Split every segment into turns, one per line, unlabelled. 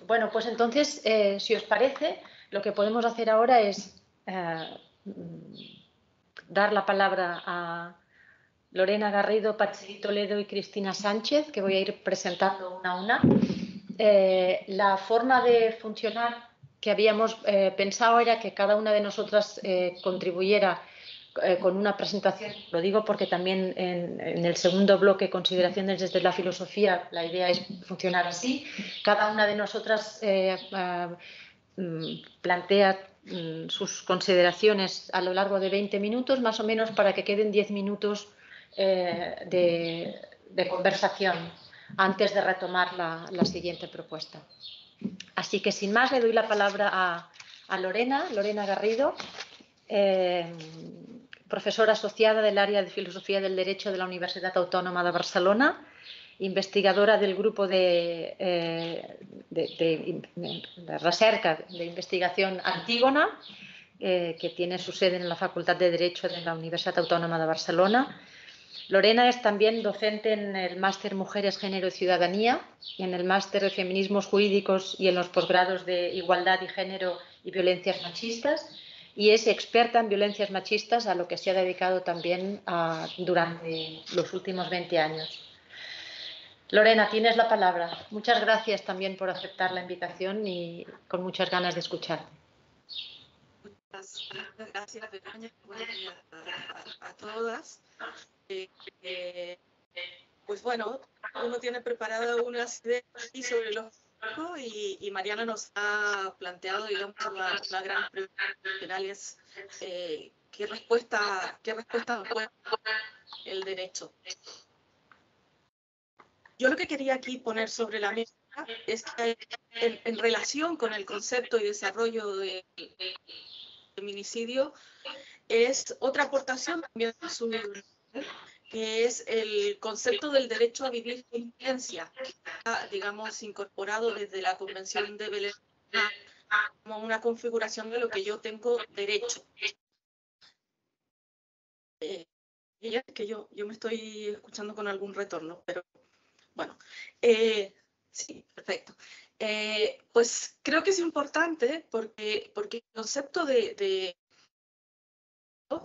Bueno, pues entonces, si os parece, lo que podemos hacer ahora es dar la palabra a Lorena Garrido, Patxi Toledo y Cristina Sánchez, que voy a ir presentando una a una. La forma de funcionar que habíamos pensado era que cada una de nosotras contribuyera con una presentación. Lo digo porque también en el segundo bloque, consideraciones desde la filosofía, la idea es funcionar así. Cada una de nosotras plantea sus consideraciones a lo largo de 20 minutos, más o menos, para que queden 10 minutos de conversación antes de retomar la siguiente propuesta. Así que, sin más, le doy la palabra a Lorena Garrido, profesora asociada del área de Filosofía del Derecho de la Universidad Autónoma de Barcelona, investigadora del grupo de recerca de investigación Antígona, que tiene su sede en la Facultad de Derecho de la Universidad Autónoma de Barcelona. Lorena es también docente en el Máster Mujeres, Género y Ciudadanía, en el Máster de Feminismos Jurídicos y en los posgrados de Igualdad y Género y Violencias Machistas, y es experta en violencias machistas, a lo que se ha dedicado también durante los últimos 20 años. Lorena, tienes la palabra. Muchas gracias también por aceptar la invitación y con muchas ganas de escucharte.
Muchas gracias, Begoña. Buenos días a todas. Pues bueno, uno tiene preparada unas ideas aquí sobre los y Mariana nos ha planteado, digamos, la gran pregunta final es ¿qué respuesta nos puede dar el derecho? Yo lo que quería aquí poner sobre la mesa es que en relación con el concepto y desarrollo del feminicidio es otra aportación también de su libro, que es el concepto del derecho a vivir sin violencia, que está, digamos, incorporado desde la Convención de Belén como una configuración de lo que yo tengo derecho. Es que yo me estoy escuchando con algún retorno, pero bueno, sí, perfecto. Pues creo que es importante porque el concepto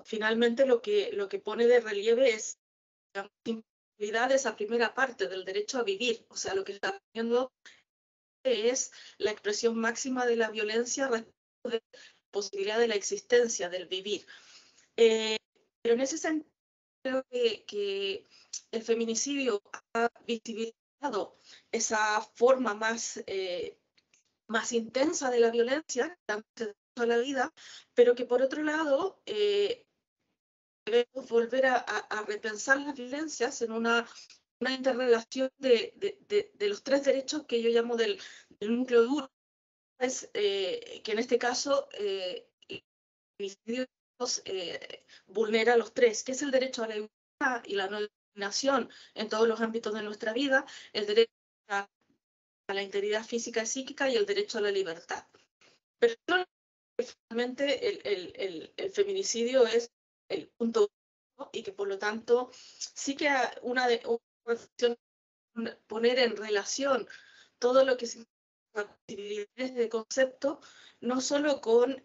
finalmente lo que pone de relieve es la imposibilidad de esa primera parte del derecho a vivir, o sea, lo que está viendo es la expresión máxima de la violencia respecto de la posibilidad de la existencia, del vivir. Pero en ese sentido creo que el feminicidio ha visibilizado esa forma más intensa de la violencia, de la vida, pero que por otro lado debemos volver a repensar las violencias en una interrelación de los tres derechos que yo llamo del núcleo duro, que en este caso el feminicidio vulnera los tres, que es el derecho a la igualdad y la no discriminación en todos los ámbitos de nuestra vida, el derecho a la integridad física y psíquica y el derecho a la libertad. Pero finalmente el feminicidio es el punto y que por lo tanto sí que una reflexión poner en relación todo lo que significa posibilidades de concepto, no solo con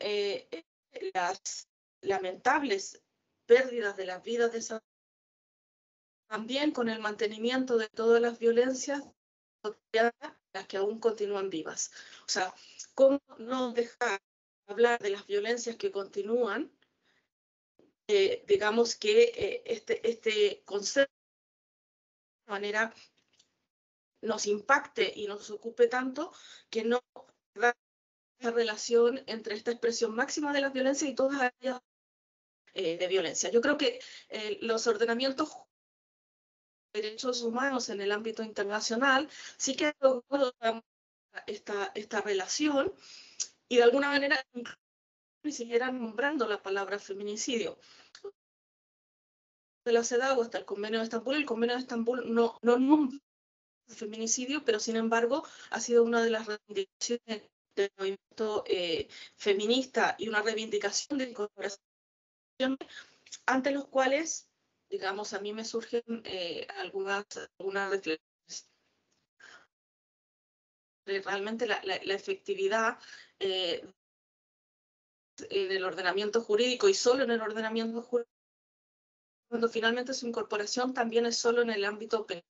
las lamentables pérdidas de las vidas de esas, también con el mantenimiento de todas las violencias, las que aún continúan vivas. O sea, ¿cómo no dejar de hablar de las violencias que continúan? Digamos que este concepto de manera nos impacte y nos ocupe tanto que no da esa relación entre esta expresión máxima de la violencia y todas aquellas de violencia. Yo creo que los ordenamientos de derechos humanos en el ámbito internacional sí que han logrado esta relación y de alguna manera ni siquiera nombrando la palabra feminicidio. De la CEDAW hasta el Convenio de Estambul, el Convenio de Estambul no nombra el feminicidio, pero sin embargo ha sido una de las reivindicaciones del movimiento feminista y una reivindicación de incorporación ante los cuales, digamos, a mí me surgen algunas reflexiones. realmente la efectividad en el ordenamiento jurídico y solo en el ordenamiento jurídico, cuando finalmente su incorporación también es solo en el ámbito penal,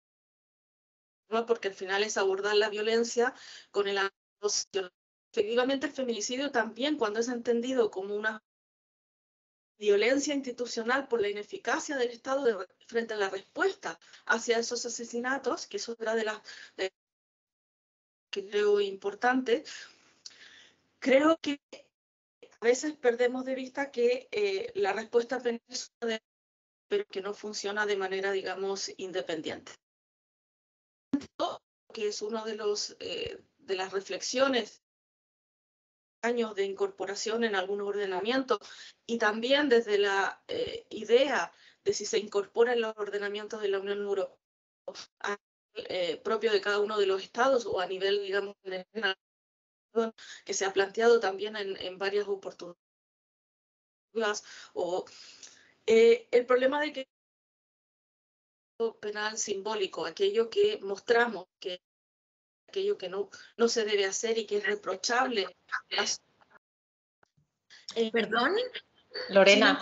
¿no? Porque al final es abordar la violencia con el ámbito social. Efectivamente, el feminicidio también, cuando es entendido como una violencia institucional por la ineficacia del Estado frente a la respuesta hacia esos asesinatos, que eso era de las que creo importante, creo que a veces perdemos de vista que la respuesta penal es una pero que no funciona de manera, digamos, independiente. Que es uno de las reflexiones años de incorporación en algún ordenamiento y también desde la idea de si se incorpora en los ordenamientos de la Unión Europea a nivel, propio de cada uno de los estados o a nivel, digamos, que se ha planteado también en varias oportunidades. El problema de que penal simbólico, aquello que mostramos, que aquello que no se debe hacer y que es reprochable.
¿Perdón?
Lorena.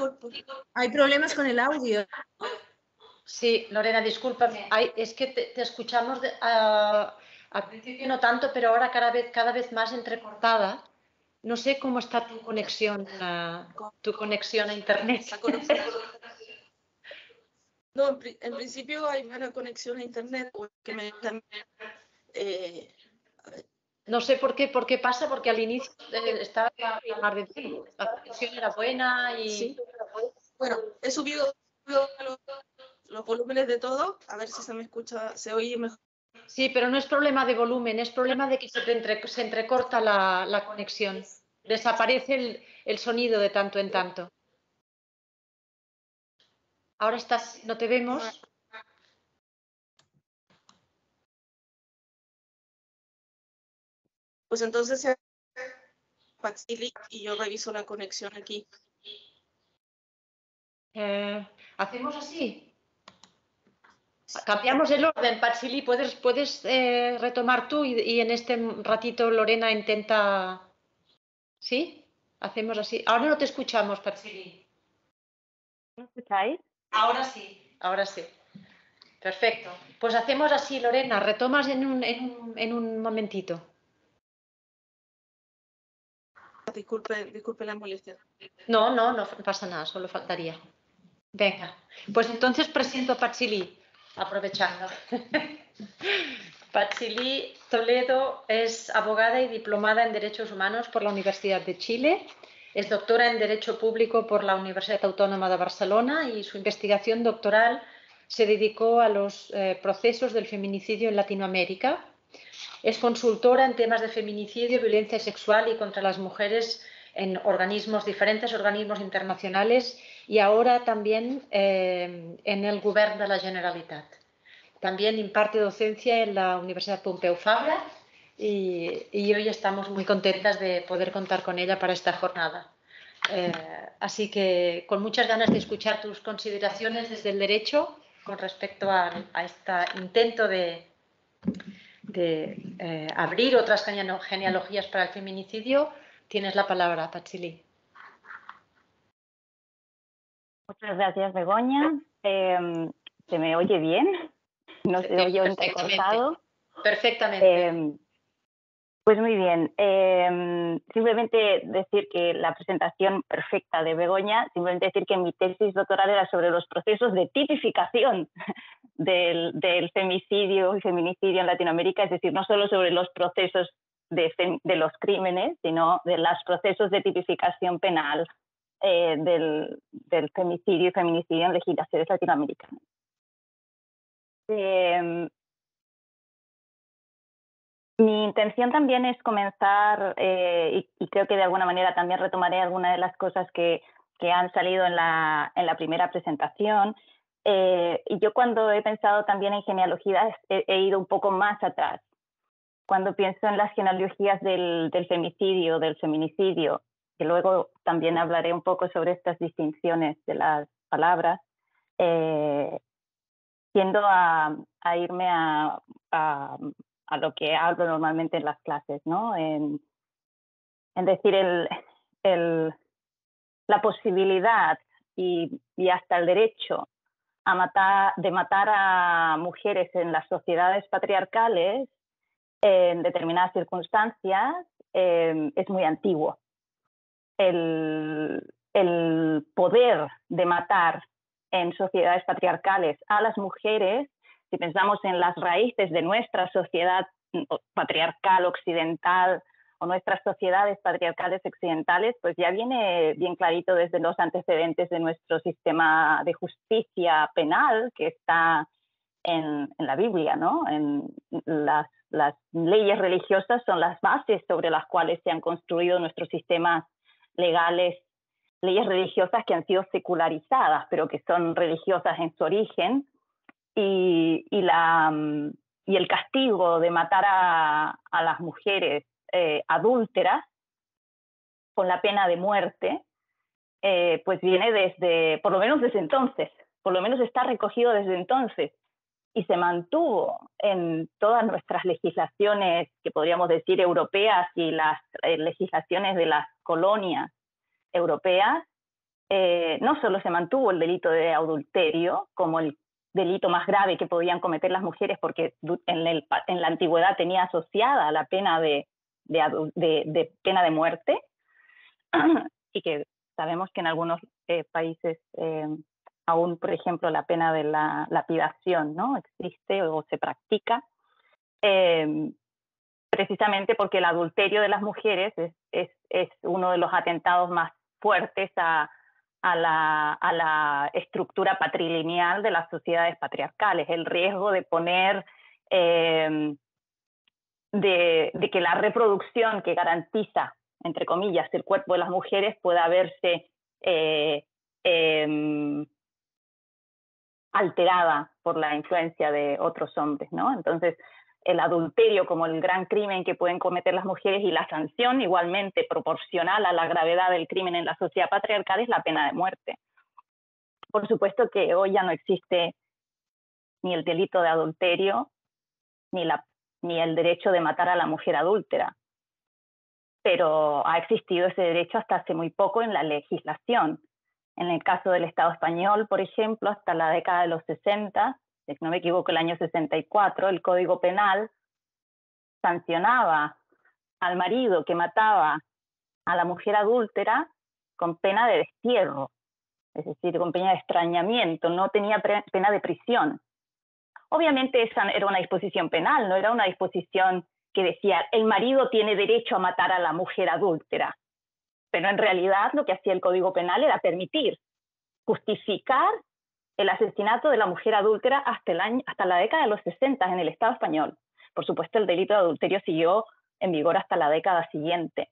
Hay problemas con el audio.
Sí, Lorena, discúlpame. Es que te escuchamos al principio no tanto, pero ahora cada vez más entrecortada. No sé cómo está tu conexión a internet.
No, en principio hay buena conexión a internet,
no sé por qué pasa, porque al inicio estaba la conexión era buena y...
Sí. Bueno, he subido los volúmenes de todo, a ver si se me escucha, se oye mejor.
Sí, pero no es problema de volumen, es problema de que se entrecorta la conexión. Desaparece el sonido de tanto en tanto. Ahora no te vemos.
Pues entonces Patsili y yo reviso la conexión aquí.
¿Hacemos así? Cambiamos el orden, Patsili, puedes retomar tú y en este ratito Lorena intenta... ¿Sí? Hacemos así. Ahora no te escuchamos, Patsili.
¿Me escucháis?
Ahora sí, ahora sí. Perfecto. Pues hacemos así, Lorena, retomas en un momentito.
Disculpe la molestia.
No pasa nada, solo faltaría. Venga, pues entonces presento a Patsili, aprovechando. Patsili Toledo es abogada y diplomada en Derechos Humanos por la Universidad de Chile. Es doctora en Derecho Público por la Universidad Autónoma de Barcelona y su investigación doctoral se dedicó a los procesos del feminicidio en Latinoamérica. Es consultora en temas de feminicidio, violencia sexual y contra las mujeres en diferentes organismos internacionales y ahora también en el Govern de la Generalitat. También imparte docencia en la Universidad Pompeu Fabra y hoy estamos muy contentas de poder contar con ella para esta jornada. Así que con muchas ganas de escuchar tus consideraciones desde el derecho con respecto a este intento de abrir otras genealogías para el feminicidio. Tienes la palabra, Patsili.
Muchas gracias, Begoña. ¿Se me oye bien? ¿No se oye entrecortado?
Perfectamente.
Pues muy bien. Simplemente decir que la presentación perfecta de Begoña, simplemente decir que mi tesis doctoral era sobre los procesos de tipificación del femicidio y feminicidio en Latinoamérica, es decir, no solo sobre los procesos de los crímenes, sino de los procesos de tipificación penal del femicidio y feminicidio en legislaciones latinoamericanas. Mi intención también es comenzar, y creo que de alguna manera también retomaré algunas de las cosas que han salido en la primera presentación. Y yo cuando he pensado también en genealogías he ido un poco más atrás. Cuando pienso en las genealogías del femicidio, del feminicidio, que luego también hablaré un poco sobre estas distinciones de las palabras, tiendo a irme a a lo que hablo normalmente en las clases, ¿no? En decir, la posibilidad y hasta el derecho de matar a mujeres en las sociedades patriarcales en determinadas circunstancias es muy antiguo. El poder de matar en sociedades patriarcales a las mujeres, si pensamos en las raíces de nuestra sociedad patriarcal occidental o nuestras sociedades patriarcales occidentales, pues ya viene bien clarito desde los antecedentes de nuestro sistema de justicia penal que está en la Biblia, ¿no? En las leyes religiosas son las bases sobre las cuales se han construido nuestros sistemas legales, leyes religiosas que han sido secularizadas, pero que son religiosas en su origen, y el castigo de matar a las mujeres adúlteras con la pena de muerte, pues viene por lo menos desde entonces, por lo menos está recogido desde entonces, y se mantuvo en todas nuestras legislaciones, que podríamos decir europeas, y las legislaciones de las colonias europeas. No solo se mantuvo el delito de adulterio como el delito más grave que podían cometer las mujeres, porque en la antigüedad tenía asociada la pena de pena de muerte, y que sabemos que en algunos países aún, por ejemplo, la pena de la lapidación, ¿no? Existe o se practica, precisamente porque el adulterio de las mujeres es uno de los atentados más fuertes a la estructura patrilineal de las sociedades patriarcales, el riesgo de poner, de que la reproducción que garantiza, entre comillas, el cuerpo de las mujeres pueda verse alterada por la influencia de otros hombres, ¿no? Entonces, el adulterio como el gran crimen que pueden cometer las mujeres, y la sanción igualmente proporcional a la gravedad del crimen en la sociedad patriarcal, es la pena de muerte. Por supuesto que hoy ya no existe ni el delito de adulterio ni el derecho de matar a la mujer adúltera, pero ha existido ese derecho hasta hace muy poco en la legislación. En el caso del Estado español, por ejemplo, hasta la década de los 60, si no me equivoco, el año 64, el Código Penal sancionaba al marido que mataba a la mujer adúltera con pena de destierro, es decir, con pena de extrañamiento, no tenía pena de prisión. Obviamente esa era una disposición penal, no era una disposición que decía el marido tiene derecho a matar a la mujer adúltera, pero en realidad lo que hacía el Código Penal era permitir, justificar el asesinato de la mujer adúltera hasta la década de los 60 en el Estado español. Por supuesto, el delito de adulterio siguió en vigor hasta la década siguiente.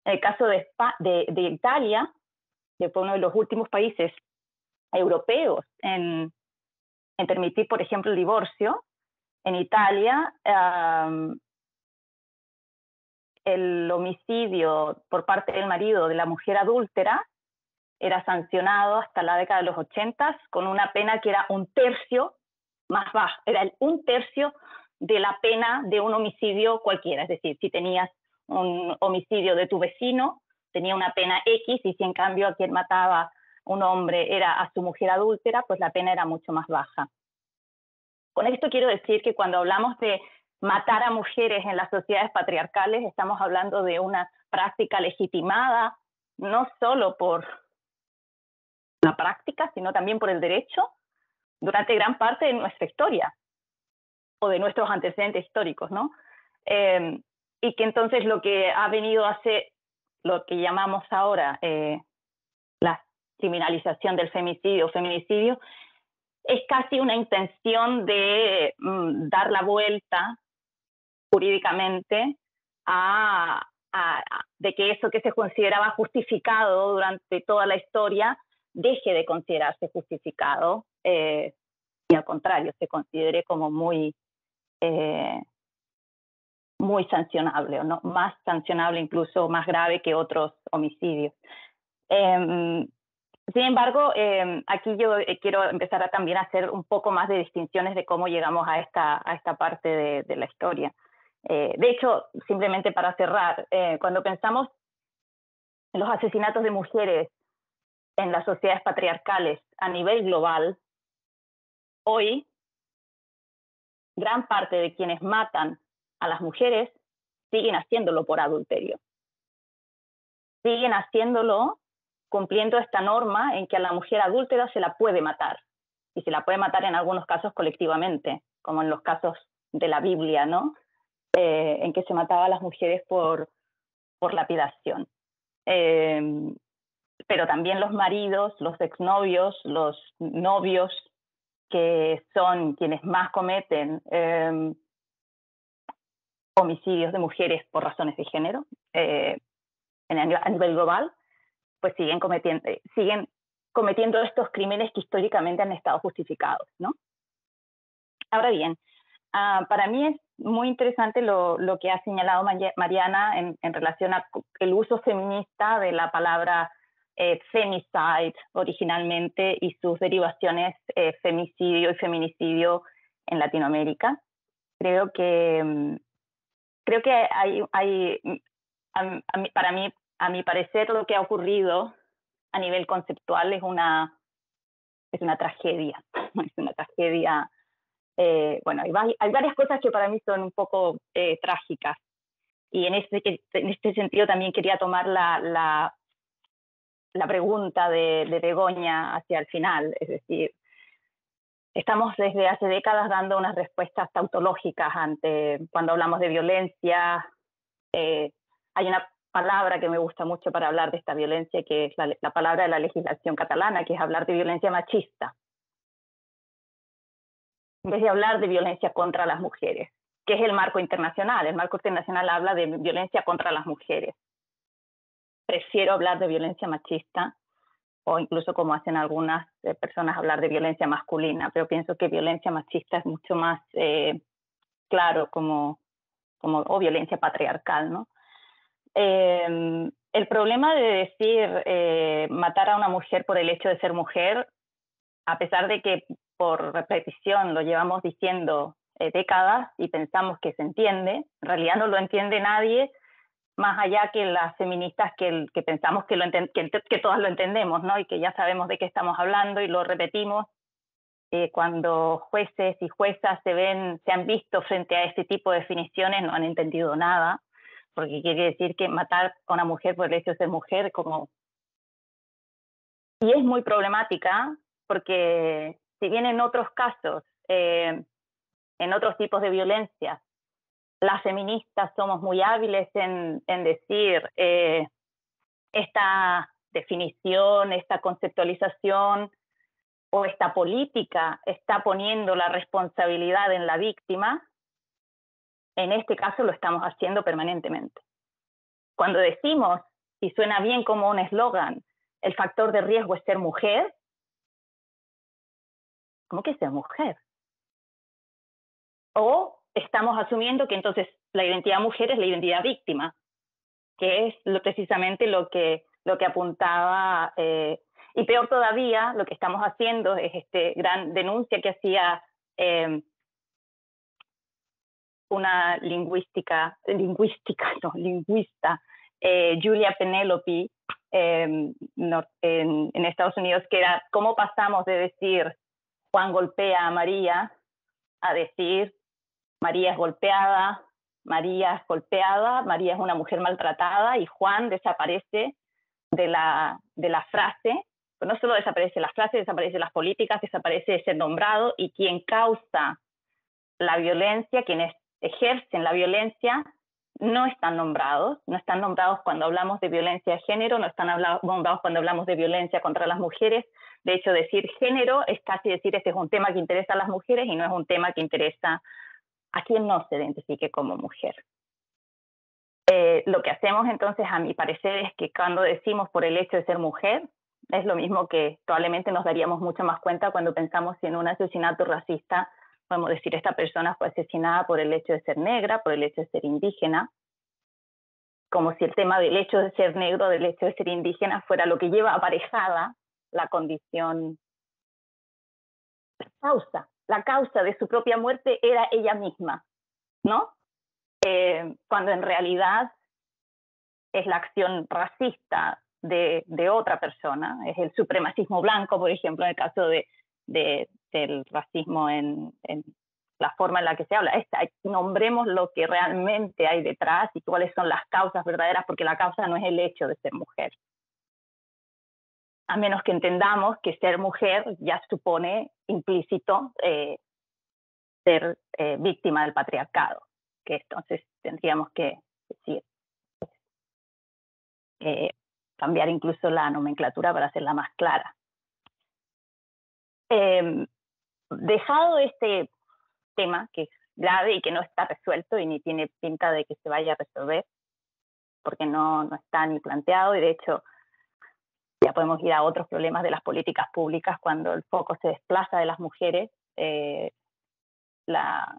En el caso de Italia, que fue uno de los últimos países europeos en permitir, por ejemplo, el divorcio, en Italia el homicidio por parte del marido de la mujer adúltera era sancionado hasta la década de los 80 con una pena que era un tercio más baja, era un tercio de la pena de un homicidio cualquiera. Es decir, si tenías un homicidio de tu vecino, tenía una pena X, y si en cambio a quien mataba un hombre era a su mujer adúltera, pues la pena era mucho más baja. Con esto quiero decir que cuando hablamos de matar a mujeres en las sociedades patriarcales, estamos hablando de una práctica legitimada, no solo por la práctica, sino también por el derecho, durante gran parte de nuestra historia, o de nuestros antecedentes históricos, ¿no? Y que entonces lo que ha venido a ser lo que llamamos ahora la criminalización del feminicidio, es casi una intención de dar la vuelta jurídicamente de que eso que se consideraba justificado durante toda la historia deje de considerarse justificado, y al contrario, se considere como muy sancionable, ¿no? Más sancionable, incluso más grave que otros homicidios. Sin embargo, aquí yo quiero empezar también a hacer un poco más de distinciones de cómo llegamos a esta parte de la historia. De hecho, simplemente para cerrar, cuando pensamos en los asesinatos de mujeres en las sociedades patriarcales a nivel global, hoy gran parte de quienes matan a las mujeres siguen haciéndolo por adulterio. Siguen haciéndolo cumpliendo esta norma en que a la mujer adúltera se la puede matar. Y se la puede matar en algunos casos colectivamente, como en los casos de la Biblia, ¿no? En que se mataba a las mujeres por lapidación. Pero también los maridos, los exnovios, los novios, que son quienes más cometen homicidios de mujeres por razones de género a nivel global, pues siguen cometiendo estos crímenes que históricamente han estado justificados, ¿no? Ahora bien, para mí es muy interesante lo que ha señalado Mariana en relación al uso feminista de la palabra femicide originalmente y sus derivaciones femicidio y feminicidio en Latinoamérica. Creo que a mi parecer, lo que ha ocurrido a nivel conceptual es una tragedia. Es una tragedia. Bueno, hay varias cosas que para mí son un poco trágicas. Y en este sentido también quería tomar la pregunta de Begoña hacia el final. Es decir, estamos desde hace décadas dando unas respuestas tautológicas cuando hablamos de violencia. Hay una palabra que me gusta mucho para hablar de esta violencia, que es la palabra de la legislación catalana, que es hablar de violencia machista, en vez de hablar de violencia contra las mujeres, que es el marco internacional. El marco internacional habla de violencia contra las mujeres. Prefiero hablar de violencia machista, o incluso como hacen algunas personas hablar de violencia masculina, pero pienso que violencia machista es mucho más claro o violencia patriarcal, ¿no? El problema de decir matar a una mujer por el hecho de ser mujer, a pesar de que por repetición lo llevamos diciendo décadas y pensamos que se entiende, en realidad no lo entiende nadie, más allá que las feministas que pensamos que todas lo entendemos, ¿no? Y que ya sabemos de qué estamos hablando y lo repetimos. Cuando jueces y juezas se han visto frente a este tipo de definiciones, no han entendido nada, porque quiere decir que matar a una mujer por el hecho de ser mujer y es muy problemática, porque si bien en otros casos, en otros tipos de violencia, las feministas somos muy hábiles en decir esta definición, esta conceptualización o esta política está poniendo la responsabilidad en la víctima, en este caso lo estamos haciendo permanentemente. Cuando decimos, y suena bien como un eslogan, el factor de riesgo es ser mujer, ¿cómo que ser mujer? O estamos asumiendo que entonces la identidad mujer es la identidad víctima, que es precisamente lo que apuntaba, y peor todavía, lo que estamos haciendo es gran denuncia que hacía una lingüista, Julia Penelope, en Estados Unidos, que era cómo pasamos de decir Juan golpea a María a decir María es golpeada, María es golpeada, María es una mujer maltratada, y Juan desaparece de la frase. Pero no solo desaparece la frase, desaparece las políticas, desaparece de ser nombrado, y quien causa la violencia, quienes ejercen la violencia, no están nombrados cuando hablamos de violencia de género, no están nombrados cuando hablamos de violencia contra las mujeres. De hecho, decir género es casi decir este es un tema que interesa a las mujeres y no es un tema que interesa a quien no se identifique como mujer. Lo que hacemos entonces, a mi parecer, es que cuando decimos por el hecho de ser mujer, es lo mismo que probablemente nos daríamos mucho más cuenta cuando pensamos en un asesinato racista. Podemos decir, esta persona fue asesinada por el hecho de ser negra, por el hecho de ser indígena, como si el tema del hecho de ser negro, del hecho de ser indígena, fuera lo que lleva aparejada la condición, la causa de su propia muerte era ella misma, ¿no? Cuando en realidad es la acción racista de otra persona, es el supremacismo blanco, por ejemplo, en el caso del racismo en la forma en la que se habla. Nombremos lo que realmente hay detrás y cuáles son las causas verdaderas, porque la causa no es el hecho de ser mujer. A menos que entendamos que ser mujer ya supone implícito ser víctima del patriarcado, que entonces tendríamos que decir, cambiar incluso la nomenclatura para hacerla más clara. Dejado este tema, que es grave y que no está resuelto y ni tiene pinta de que se vaya a resolver, porque no está ni planteado, y de hecho ya podemos ir a otros problemas de las políticas públicas cuando el foco se desplaza de las mujeres, las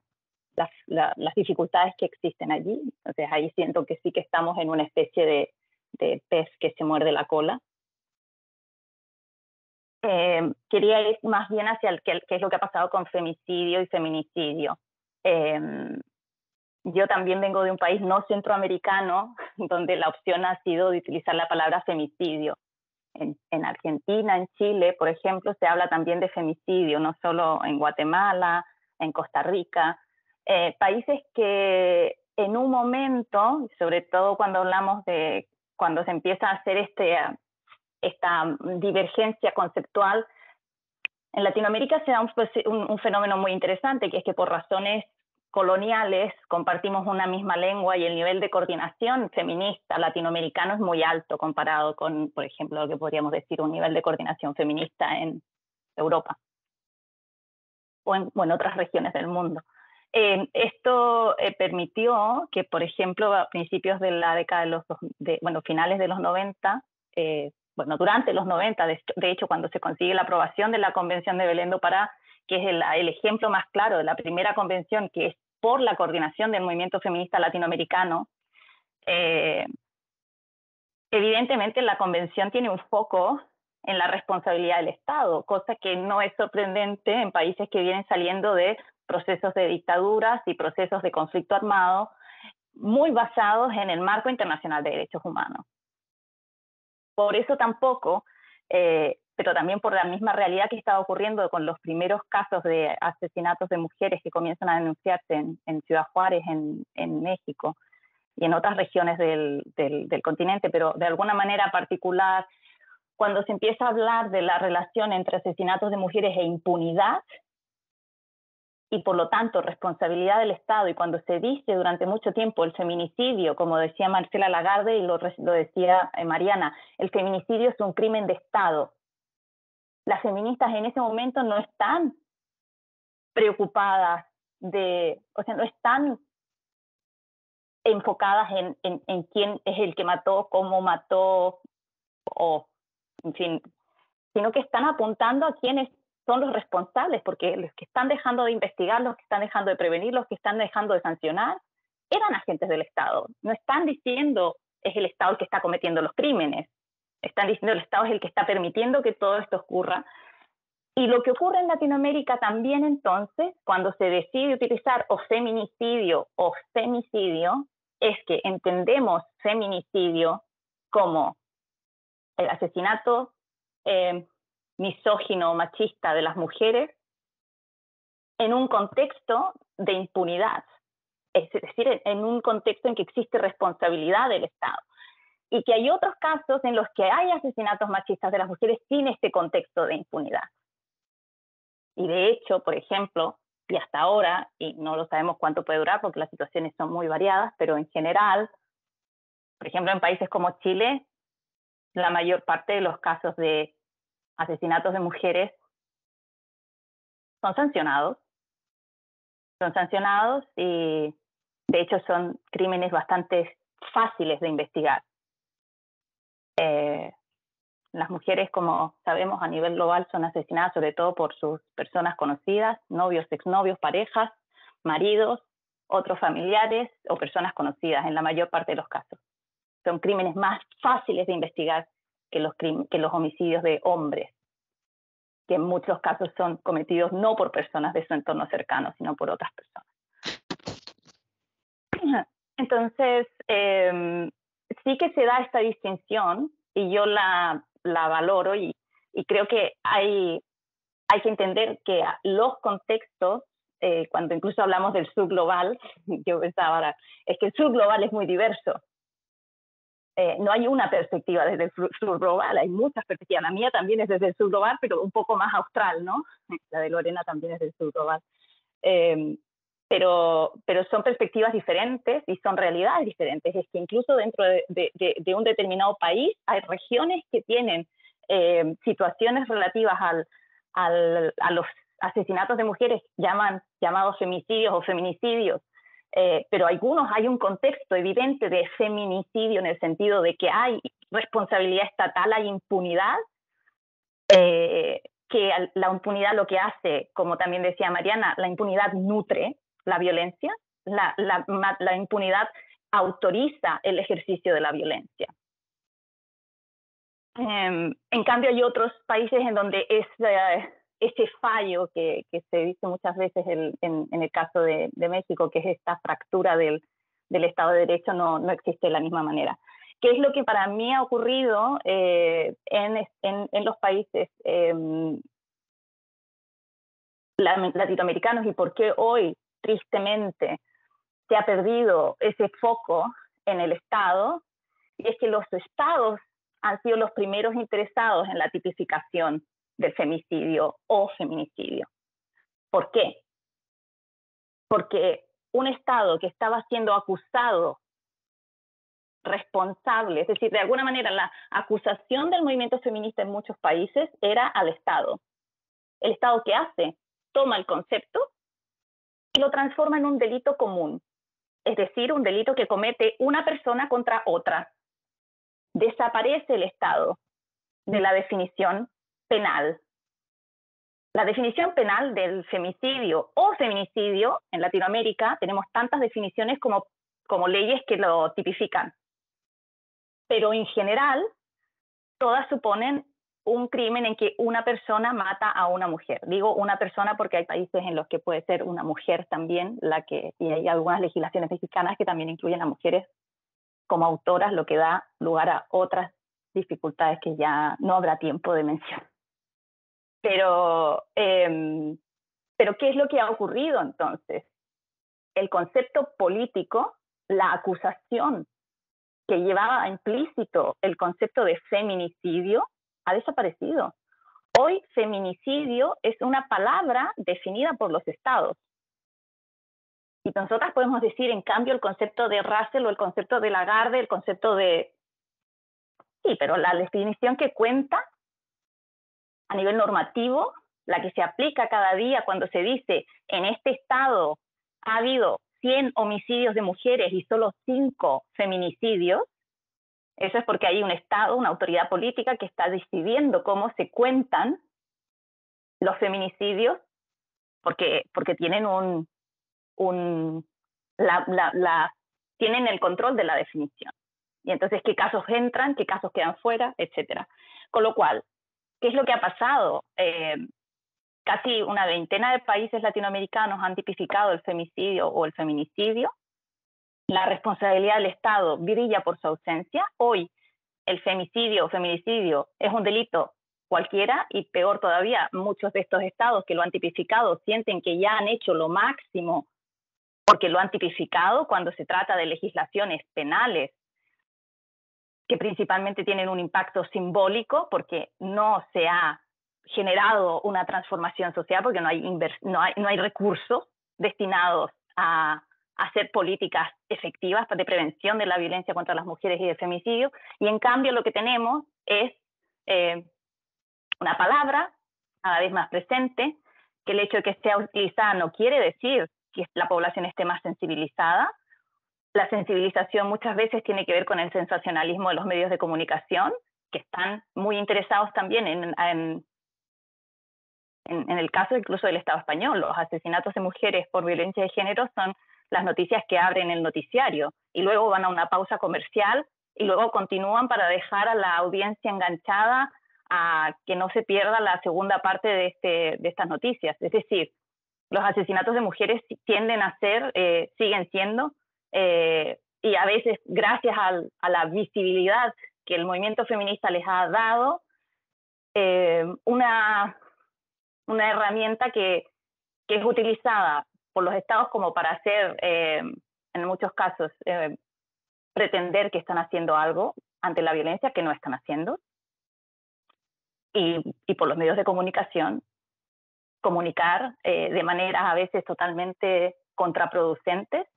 dificultades que existen allí. Entonces ahí siento que sí que estamos en una especie de pez que se muerde la cola. Quería ir más bien hacia qué es lo que ha pasado con femicidio y feminicidio. Yo también vengo de un país no centroamericano, donde la opción ha sido de utilizar la palabra femicidio. En Argentina, en Chile, por ejemplo, se habla también de femicidio, no solo en Guatemala, en Costa Rica, países que en un momento, sobre todo cuando hablamos de cuando se empieza a hacer esta divergencia conceptual, en Latinoamérica se da un fenómeno muy interesante, que es que por razones coloniales compartimos una misma lengua y el nivel de coordinación feminista latinoamericano es muy alto comparado con, por ejemplo, lo que podríamos decir un nivel de coordinación feminista en Europa o en otras regiones del mundo. Esto permitió que, por ejemplo, a principios de la década finales de los 90, durante los 90, de hecho, cuando se consigue la aprobación de la Convención de Belém do Pará, que es el ejemplo más claro de la primera convención que es por la coordinación del movimiento feminista latinoamericano, evidentemente la convención tiene un foco en la responsabilidad del Estado, cosa que no es sorprendente en países que vienen saliendo de procesos de dictaduras y procesos de conflicto armado muy basados en el marco internacional de derechos humanos. Por eso tampoco, pero también por la misma realidad que estaba ocurriendo con los primeros casos de asesinatos de mujeres que comienzan a denunciarse en Ciudad Juárez, en México, y en otras regiones del continente, pero de alguna manera particular, cuando se empieza a hablar de la relación entre asesinatos de mujeres e impunidad, y por lo tanto responsabilidad del Estado, y cuando se dice durante mucho tiempo el feminicidio, como decía Marcela Lagarde y lo decía Mariana, el feminicidio es un crimen de Estado. Las feministas en ese momento no están preocupadas no están enfocadas en quién es el que mató, cómo mató, o en fin, sino que están apuntando a quiénes son los responsables, porque los que están dejando de investigar, los que están dejando de prevenir, los que están dejando de sancionar, eran agentes del Estado. No están diciendo es el Estado el que está cometiendo los crímenes, están diciendo el Estado es el que está permitiendo que todo esto ocurra. Y lo que ocurre en Latinoamérica también entonces, cuando se decide utilizar o feminicidio o femicidio, es que entendemos feminicidio como el asesinato misógino o machista de las mujeres en un contexto de impunidad, es decir, en un contexto en que existe responsabilidad del Estado, y que hay otros casos en los que hay asesinatos machistas de las mujeres sin este contexto de impunidad. Y de hecho, por ejemplo, y hasta ahora, y no lo sabemos cuánto puede durar porque las situaciones son muy variadas, pero en general, por ejemplo, en países como Chile, la mayor parte de los casos de asesinatos de mujeres son sancionados y de hecho son crímenes bastante fáciles de investigar. Las mujeres, como sabemos, a nivel global son asesinadas sobre todo por sus personas conocidas, novios, exnovios, parejas, maridos, otros familiares o personas conocidas en la mayor parte de los casos. Son crímenes más fáciles de investigar que los homicidios de hombres, que en muchos casos son cometidos no por personas de su entorno cercano, sino por otras personas. Entonces, sí que se da esta distinción y yo la valoro y creo que hay que entender que los contextos, cuando incluso hablamos del sur global, yo pensaba ahora, es que el sur global es muy diverso. No hay una perspectiva desde el sur global, hay muchas perspectivas. La mía también es desde el sur global, pero un poco más austral, ¿no? La de Lorena también es del sur global. Pero son perspectivas diferentes y son realidades diferentes. Es que incluso dentro de un determinado país hay regiones que tienen situaciones relativas a los asesinatos de mujeres llamados femicidios o feminicidios, pero hay un contexto evidente de feminicidio en el sentido de que hay responsabilidad estatal, hay impunidad, que la impunidad lo que hace, como también decía Mariana, la impunidad nutre la violencia, la impunidad autoriza el ejercicio de la violencia. En cambio, hay otros países en donde ese fallo que se dice muchas veces en el caso de México, que es esta fractura del Estado de Derecho, no existe de la misma manera. ¿Qué es lo que para mí ha ocurrido en los países latinoamericanos y por qué hoy, tristemente, se ha perdido ese foco en el Estado? Y es que los estados han sido los primeros interesados en la tipificación del femicidio o feminicidio. ¿Por qué? Porque un Estado que estaba siendo acusado, responsable, es decir, de alguna manera la acusación del movimiento feminista en muchos países era al Estado. El Estado, ¿qué hace? Toma el concepto y lo transforma en un delito común, es decir, un delito que comete una persona contra otra. Desaparece el Estado de la definición penal. La definición penal del femicidio o feminicidio en Latinoamérica, tenemos tantas definiciones como leyes que lo tipifican. Pero en general, todas suponen un crimen en que una persona mata a una mujer. Digo una persona porque hay países en los que puede ser una mujer también, y hay algunas legislaciones mexicanas que también incluyen a mujeres como autoras, lo que da lugar a otras dificultades que ya no habrá tiempo de mencionar. Pero ¿qué es lo que ha ocurrido entonces? El concepto político, la acusación que llevaba implícito el concepto de feminicidio, ha desaparecido. Hoy feminicidio es una palabra definida por los estados. Y nosotras podemos decir, en cambio, el concepto de Russell o el concepto de Lagarde, el concepto de... Sí, pero la definición que cuenta a nivel normativo, la que se aplica cada día cuando se dice en este estado ha habido 100 homicidios de mujeres y solo 5 feminicidios, eso es porque hay un Estado, una autoridad política que está decidiendo cómo se cuentan los feminicidios, porque tienen tienen el control de la definición. Y entonces, ¿qué casos entran? ¿Qué casos quedan fuera? Etcétera. Con lo cual, ¿qué es lo que ha pasado? Casi una veintena de países latinoamericanos han tipificado el femicidio o el feminicidio. La responsabilidad del Estado brilla por su ausencia. Hoy el femicidio o feminicidio es un delito cualquiera y peor todavía, muchos de estos estados que lo han tipificado sienten que ya han hecho lo máximo porque lo han tipificado cuando se trata de legislaciones penales que principalmente tienen un impacto simbólico porque no se ha generado una transformación social, porque no hay recursos destinados a hacer políticas efectivas de prevención de la violencia contra las mujeres y del femicidio, y en cambio lo que tenemos es una palabra cada vez más presente, que el hecho de que sea utilizada no quiere decir que la población esté más sensibilizada. La sensibilización muchas veces tiene que ver con el sensacionalismo de los medios de comunicación, que están muy interesados también en el caso incluso del Estado español. Los asesinatos de mujeres por violencia de género son las noticias que abren el noticiario y luego van a una pausa comercial y luego continúan para dejar a la audiencia enganchada a que no se pierda la segunda parte de estas noticias. Es decir, los asesinatos de mujeres tienden a ser, siguen siendo, y a veces gracias a la visibilidad que el movimiento feminista les ha dado, una herramienta que es utilizada por los estados como para hacer, en muchos casos, pretender que están haciendo algo ante la violencia que no están haciendo, y por los medios de comunicación, comunicar de maneras a veces totalmente contraproducentes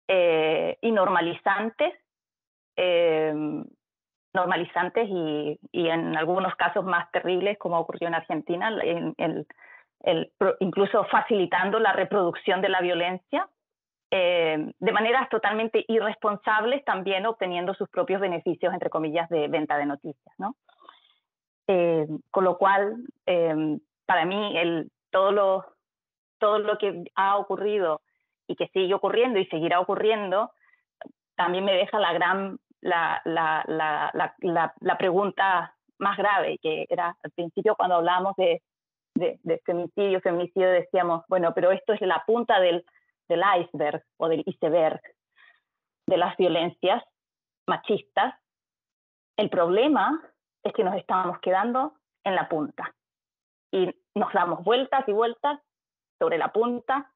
y normalizantes, y en algunos casos más terribles, como ocurrió en Argentina, incluso facilitando la reproducción de la violencia, de maneras totalmente irresponsables, también obteniendo sus propios beneficios, entre comillas, de venta de noticias, ¿no? Con lo cual, para mí, todo lo que ha ocurrido y que sigue ocurriendo y seguirá ocurriendo, también me deja la pregunta más grave, que era al principio cuando hablábamos de feminicidio, decíamos, bueno, pero esto es la punta del iceberg o del iceberg de las violencias machistas. El problema es que nos estamos quedando en la punta y nos damos vueltas y vueltas sobre la punta,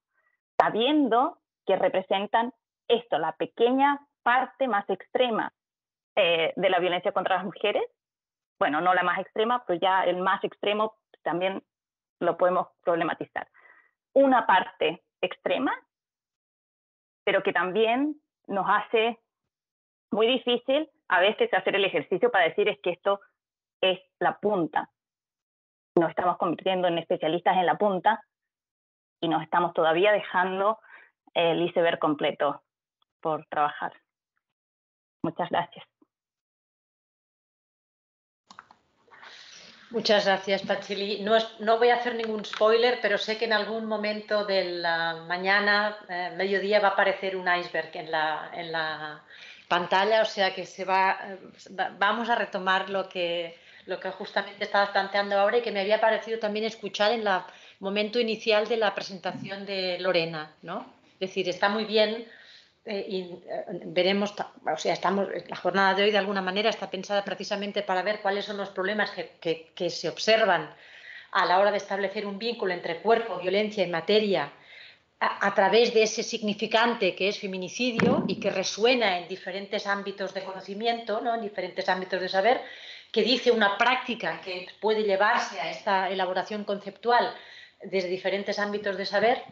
sabiendo que representan esto, la pequeña parte más extrema de la violencia contra las mujeres. Bueno, no la más extrema, pero ya el más extremo también lo podemos problematizar. Una parte extrema, pero que también nos hace muy difícil a veces hacer el ejercicio para decir es que esto es la punta. Nos estamos convirtiendo en especialistas en la punta y nos estamos todavía dejando el iceberg completo por trabajar. Muchas gracias.
Muchas gracias, Patxili. No voy a hacer ningún spoiler, pero sé que en algún momento de la mañana, mediodía, va a aparecer un iceberg en la pantalla, o sea que vamos a retomar lo que justamente estabas planteando ahora y que me había parecido también escuchar en el momento inicial de la presentación de Lorena, ¿no? Es decir, está muy bien. Veremos, o sea, la jornada de hoy de alguna manera está pensada precisamente para ver cuáles son los problemas que se observan a la hora de establecer un vínculo entre cuerpo, violencia y materia a través de ese significante que es feminicidio y que resuena en diferentes ámbitos de conocimiento, ¿no? En diferentes ámbitos de saber, que dice una práctica que puede llevarse a esta elaboración conceptual desde diferentes ámbitos de saber.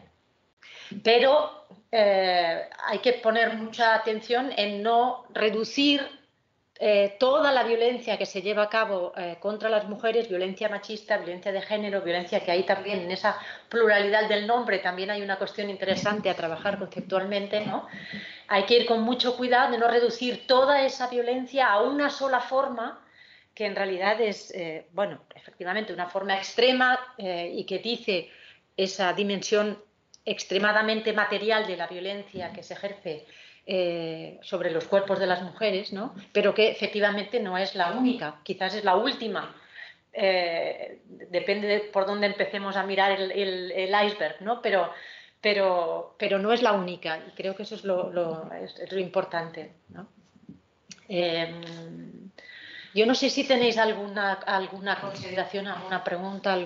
Pero hay que poner mucha atención en no reducir toda la violencia que se lleva a cabo contra las mujeres, violencia machista, violencia de género, violencia que hay también en esa pluralidad del nombre, también hay una cuestión interesante a trabajar conceptualmente, ¿no? Hay que ir con mucho cuidado de no reducir toda esa violencia a una sola forma, que en realidad es, bueno, efectivamente una forma extrema y que dice esa dimensión extremadamente material de la violencia que se ejerce sobre los cuerpos de las mujeres, ¿no? Pero que efectivamente no es la única, quizás es la última. Depende de por dónde empecemos a mirar el iceberg, ¿no? Pero no es la única, y creo que eso es lo importante, ¿no? Yo no sé si tenéis alguna consideración, alguna pregunta,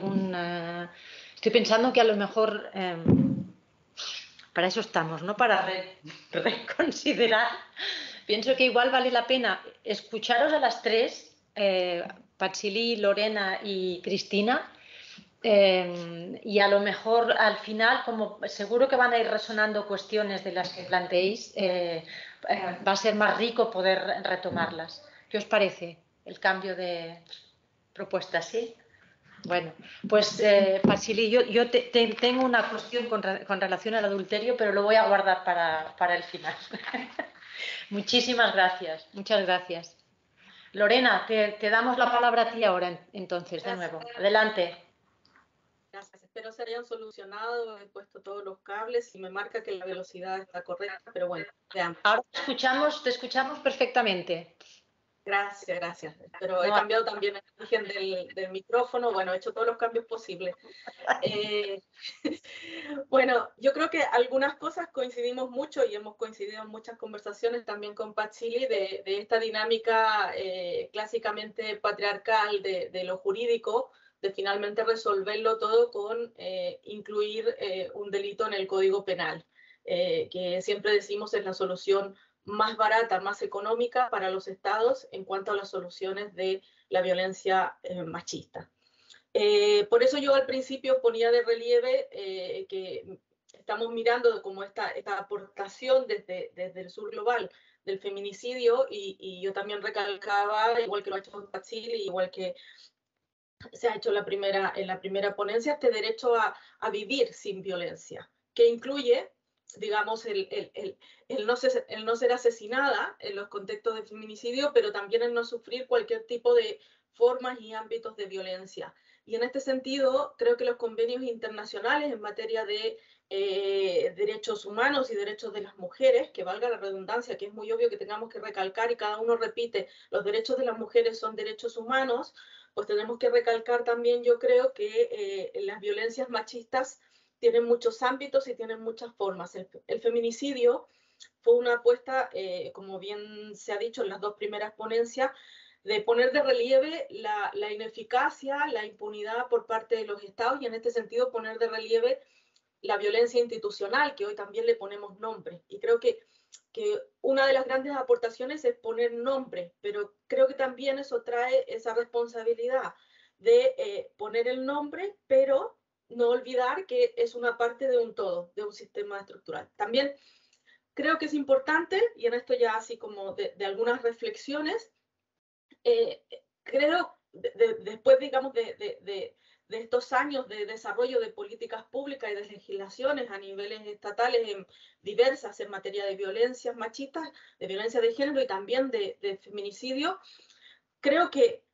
estoy pensando que a lo mejor para eso estamos, ¿no? Para reconsiderar. Pienso que igual vale la pena escucharos a las tres, Patxili, Lorena y Cristina, y a lo mejor al final, como seguro que van a ir resonando cuestiones de las que planteéis, va a ser más rico poder retomarlas. ¿Qué os parece el cambio de propuestas? ¿Sí? Bueno, pues Patxili, yo tengo una cuestión con relación al adulterio, pero lo voy a guardar para el final. Muchísimas gracias, muchas gracias. Lorena, te damos la palabra a ti ahora, entonces, de nuevo. Adelante.
Gracias. Espero se hayan solucionado. He puesto todos los cables y me marca que la velocidad está correcta, pero bueno, veamos.
Ahora te escuchamos perfectamente.
Gracias, gracias. Pero he
No,
cambiado también el origen del micrófono, bueno, he hecho todos los cambios posibles. Bueno, yo creo que algunas cosas coincidimos mucho y hemos coincidido en muchas conversaciones también con Patsili de esta dinámica clásicamente patriarcal de lo jurídico, de finalmente resolverlo todo con incluir un delito en el Código Penal, que siempre decimos es la solución más barata, más económica para los estados en cuanto a las soluciones de la violencia machista. Por eso yo al principio ponía de relieve que estamos mirando como esta aportación desde el sur global del feminicidio y yo también recalcaba, igual que lo ha hecho Patsili, igual que se ha hecho en la primera ponencia, este derecho a vivir sin violencia, que incluye, digamos, el no ser asesinada en los contextos de feminicidio, pero también el no sufrir cualquier tipo de formas y ámbitos de violencia. Y en este sentido, creo que los convenios internacionales en materia de derechos humanos y derechos de las mujeres, que valga la redundancia, que es muy obvio que tengamos que recalcar y cada uno repite, los derechos de las mujeres son derechos humanos, pues tenemos que recalcar también, yo creo, que las violencias machistas tienen muchos ámbitos y tienen muchas formas. El feminicidio fue una apuesta, como bien se ha dicho en las dos primeras ponencias, de poner de relieve la ineficacia, la impunidad por parte de los estados y en este sentido poner de relieve la violencia institucional, que hoy también le ponemos nombre. Y creo que una de las grandes aportaciones es poner nombre, pero creo que también eso trae esa responsabilidad de poner el nombre, pero no olvidar que es una parte de un todo, de un sistema estructural. También creo que es importante, y en esto ya así como de algunas reflexiones, creo, después, digamos, de estos años de desarrollo de políticas públicas y de legislaciones a niveles estatales diversas en materia de violencias machistas, de violencia de género y también de feminicidio, creo que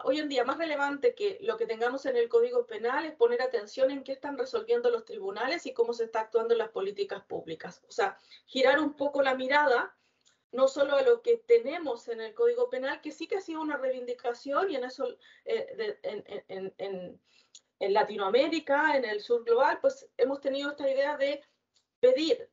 hoy en día más relevante que lo que tengamos en el Código Penal es poner atención en qué están resolviendo los tribunales y cómo se está actuando en las políticas públicas. O sea, girar un poco la mirada no solo a lo que tenemos en el Código Penal, que sí que ha sido una reivindicación, y en eso en Latinoamérica, en el sur global, pues hemos tenido esta idea de pedir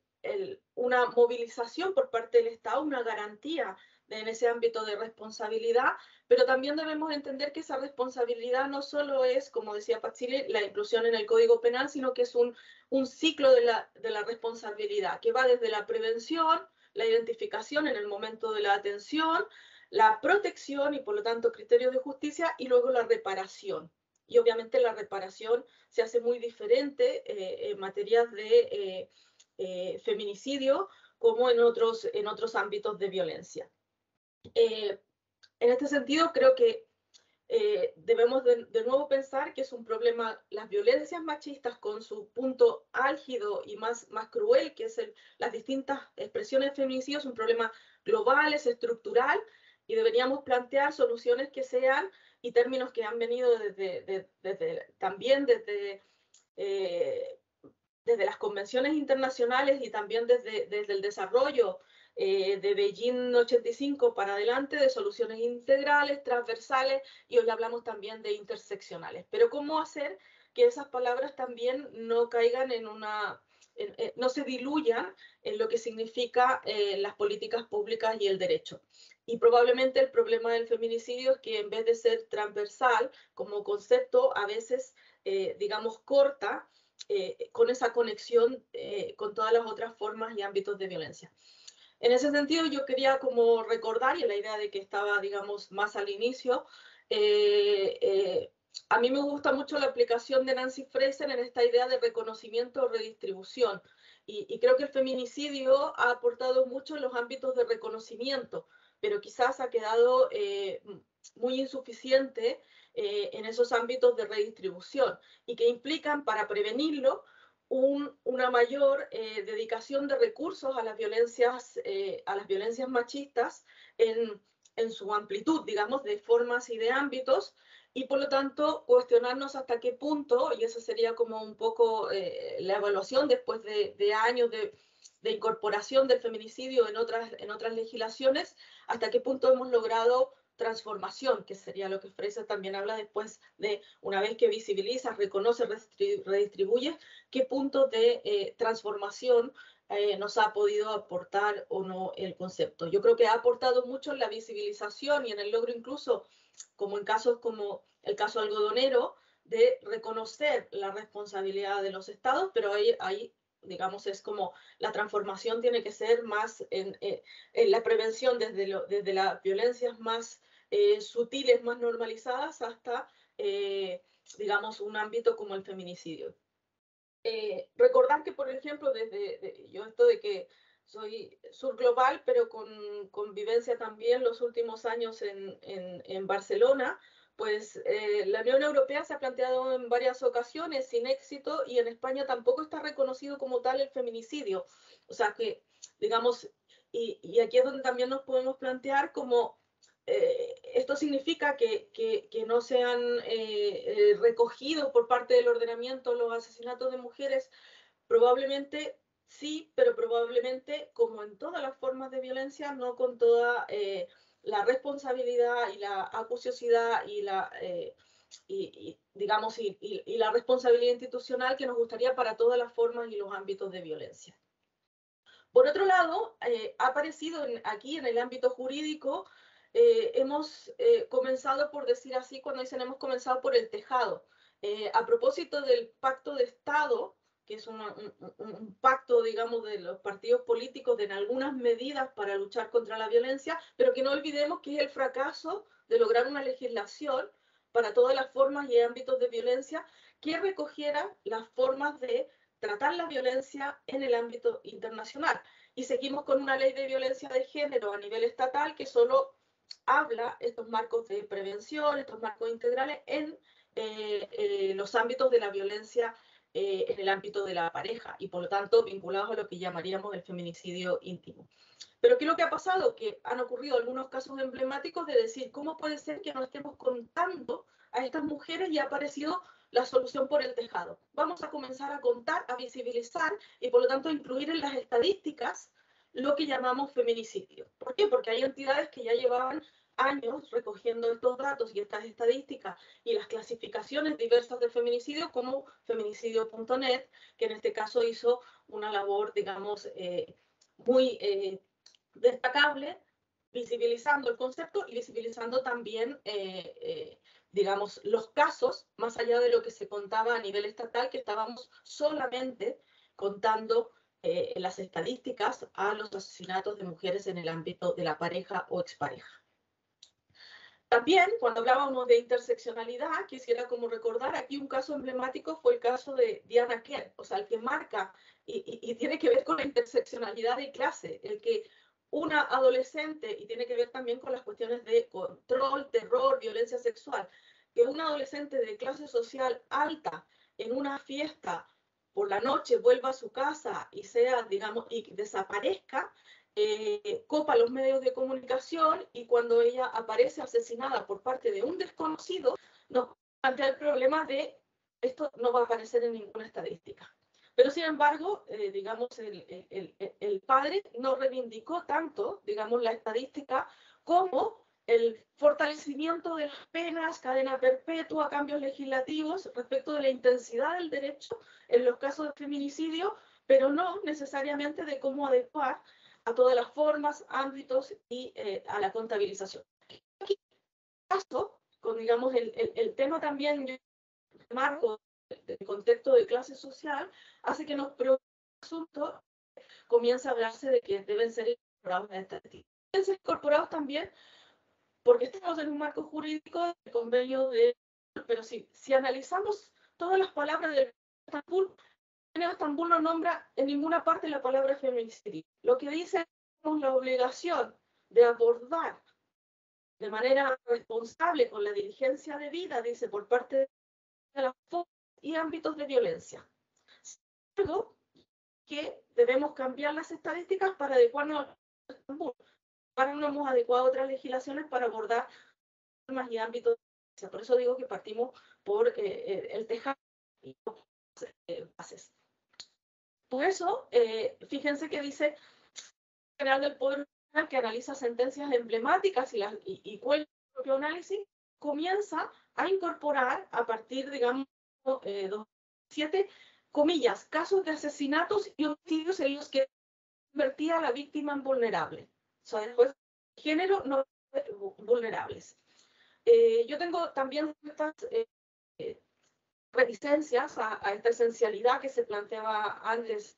una movilización por parte del Estado, una garantía en ese ámbito de responsabilidad, pero también debemos entender que esa responsabilidad no solo es, como decía Patsili, la inclusión en el Código Penal, sino que es un ciclo de la responsabilidad, que va desde la prevención, la identificación en el momento de la atención, la protección y por lo tanto criterios de justicia y luego la reparación. Y obviamente la reparación se hace muy diferente en materias de feminicidio como en otros ámbitos de violencia. En este sentido creo que debemos de nuevo pensar que es un problema, las violencias machistas con su punto álgido y más cruel, que es las distintas expresiones de feminicidio, es un problema global, es estructural, y deberíamos plantear soluciones que sean, y términos que han venido también desde las convenciones internacionales y también desde el desarrollo de Beijing 85 para adelante, de soluciones integrales, transversales, y hoy hablamos también de interseccionales. Pero ¿cómo hacer que esas palabras también no caigan no se diluyan en lo que significa las políticas públicas y el derecho? Y probablemente el problema del feminicidio es que en vez de ser transversal como concepto, a veces, digamos, corta con esa conexión con todas las otras formas y ámbitos de violencia. En ese sentido, yo quería como recordar, y la idea de que estaba, digamos, más al inicio, a mí me gusta mucho la aplicación de Nancy Fraser en esta idea de reconocimiento o redistribución. Y creo que el feminicidio ha aportado mucho en los ámbitos de reconocimiento, pero quizás ha quedado muy insuficiente en esos ámbitos de redistribución y que implican, para prevenirlo, una mayor dedicación de recursos a las violencias machistas en su amplitud, digamos, de formas y de ámbitos, y por lo tanto cuestionarnos hasta qué punto, y esa sería como un poco la evaluación después de años incorporación del feminicidio en otras legislaciones, hasta qué punto hemos logrado transformación, que sería lo que Fraser también habla después de, una vez que visibilizas, reconoces, redistribuyes, qué punto de transformación nos ha podido aportar o no el concepto. Yo creo que ha aportado mucho en la visibilización y en el logro incluso, como en casos como el caso algodonero, de reconocer la responsabilidad de los estados, pero ahí digamos, es como la transformación tiene que ser más en la prevención desde las violencias más sutiles, más normalizadas, hasta, digamos, un ámbito como el feminicidio. Recordar que, por ejemplo, yo esto de que soy surglobal, pero con vivencia también los últimos años en Barcelona, pues la Unión Europea se ha planteado en varias ocasiones sin éxito, y en España tampoco está reconocido como tal el feminicidio. O sea que, digamos, y aquí es donde también nos podemos plantear como esto significa que no se han recogido por parte del ordenamiento los asesinatos de mujeres. Probablemente sí, pero probablemente, como en todas las formas de violencia, no con toda la responsabilidad y la acuciosidad y digamos, y la responsabilidad institucional que nos gustaría para todas las formas y los ámbitos de violencia. Por otro lado, ha aparecido aquí en el ámbito jurídico, hemos comenzado, por decir así, cuando dicen hemos comenzado por el tejado. A propósito del pacto de Estado, que es un pacto, digamos, de los partidos políticos en algunas medidas para luchar contra la violencia, pero que no olvidemos que es el fracaso de lograr una legislación para todas las formas y ámbitos de violencia que recogiera las formas de tratar la violencia en el ámbito internacional. Y seguimos con una ley de violencia de género a nivel estatal que solo habla estos marcos de prevención, estos marcos integrales en los ámbitos de la violencia en el ámbito de la pareja y por lo tanto vinculados a lo que llamaríamos el feminicidio íntimo. Pero ¿qué es lo que ha pasado? Que han ocurrido algunos casos emblemáticos de decir, ¿cómo puede ser que no estemos contando a estas mujeres y ha aparecido la solución por el tejado? Vamos a comenzar a contar, a visibilizar y por lo tanto incluir en las estadísticas lo que llamamos feminicidio. ¿Por qué? Porque hay entidades que ya llevaban años recogiendo estos datos y estas estadísticas y las clasificaciones diversas de feminicidio, como feminicidio.net, que en este caso hizo una labor, digamos, muy destacable, visibilizando el concepto y visibilizando también, digamos, los casos, más allá de lo que se contaba a nivel estatal, que estábamos solamente contando las estadísticas a los asesinatos de mujeres en el ámbito de la pareja o expareja. También, cuando hablábamos de interseccionalidad, quisiera como recordar, aquí un caso emblemático fue el caso de Diana Kerr, o sea, el que marca y tiene que ver con la interseccionalidad de clase, el que una adolescente, y tiene que ver también con las cuestiones de control, terror, violencia sexual, que una adolescente de clase social alta en una fiesta por la noche vuelva a su casa y sea, digamos, y desaparezca, copa los medios de comunicación y cuando ella aparece asesinada por parte de un desconocido, nos plantea el problema de esto no va a aparecer en ninguna estadística. Pero sin embargo, digamos, el padre no reivindicó tanto, digamos, la estadística como el fortalecimiento de las penas, cadena perpetua, cambios legislativos respecto de la intensidad del derecho en los casos de feminicidio, pero no necesariamente de cómo adecuar a todas las formas, ámbitos y a la contabilización. Aquí, caso, con digamos el tema también de marco del contexto de clase social, hace que nos preocupe el asunto, comienza a hablarse de que deben ser incorporados en esta estadística. Deben ser incorporados también porque estamos en un marco jurídico del convenio de... Pero si analizamos todas las palabras de Estambul, Estambul no nombra en ninguna parte la palabra feminicidio. Lo que dice es la obligación de abordar de manera responsable con la diligencia debida, dice, por parte de las formas y ámbitos de violencia. Algo que debemos cambiar las estadísticas para adecuarnos a Estambul. Ahora no hemos adecuado otras legislaciones para abordar formas y ámbitos de violencia. Por eso digo que partimos por el tejado y bases. Por eso, fíjense que dice General del Poder Judicial, que analiza sentencias emblemáticas y cuál el propio análisis, comienza a incorporar a partir, digamos, 2007, comillas, casos de asesinatos y homicidios en los que convertía a la víctima en vulnerable. O sea, después, género no vulnerables. Yo tengo también estas reticencias a esta esencialidad que se planteaba antes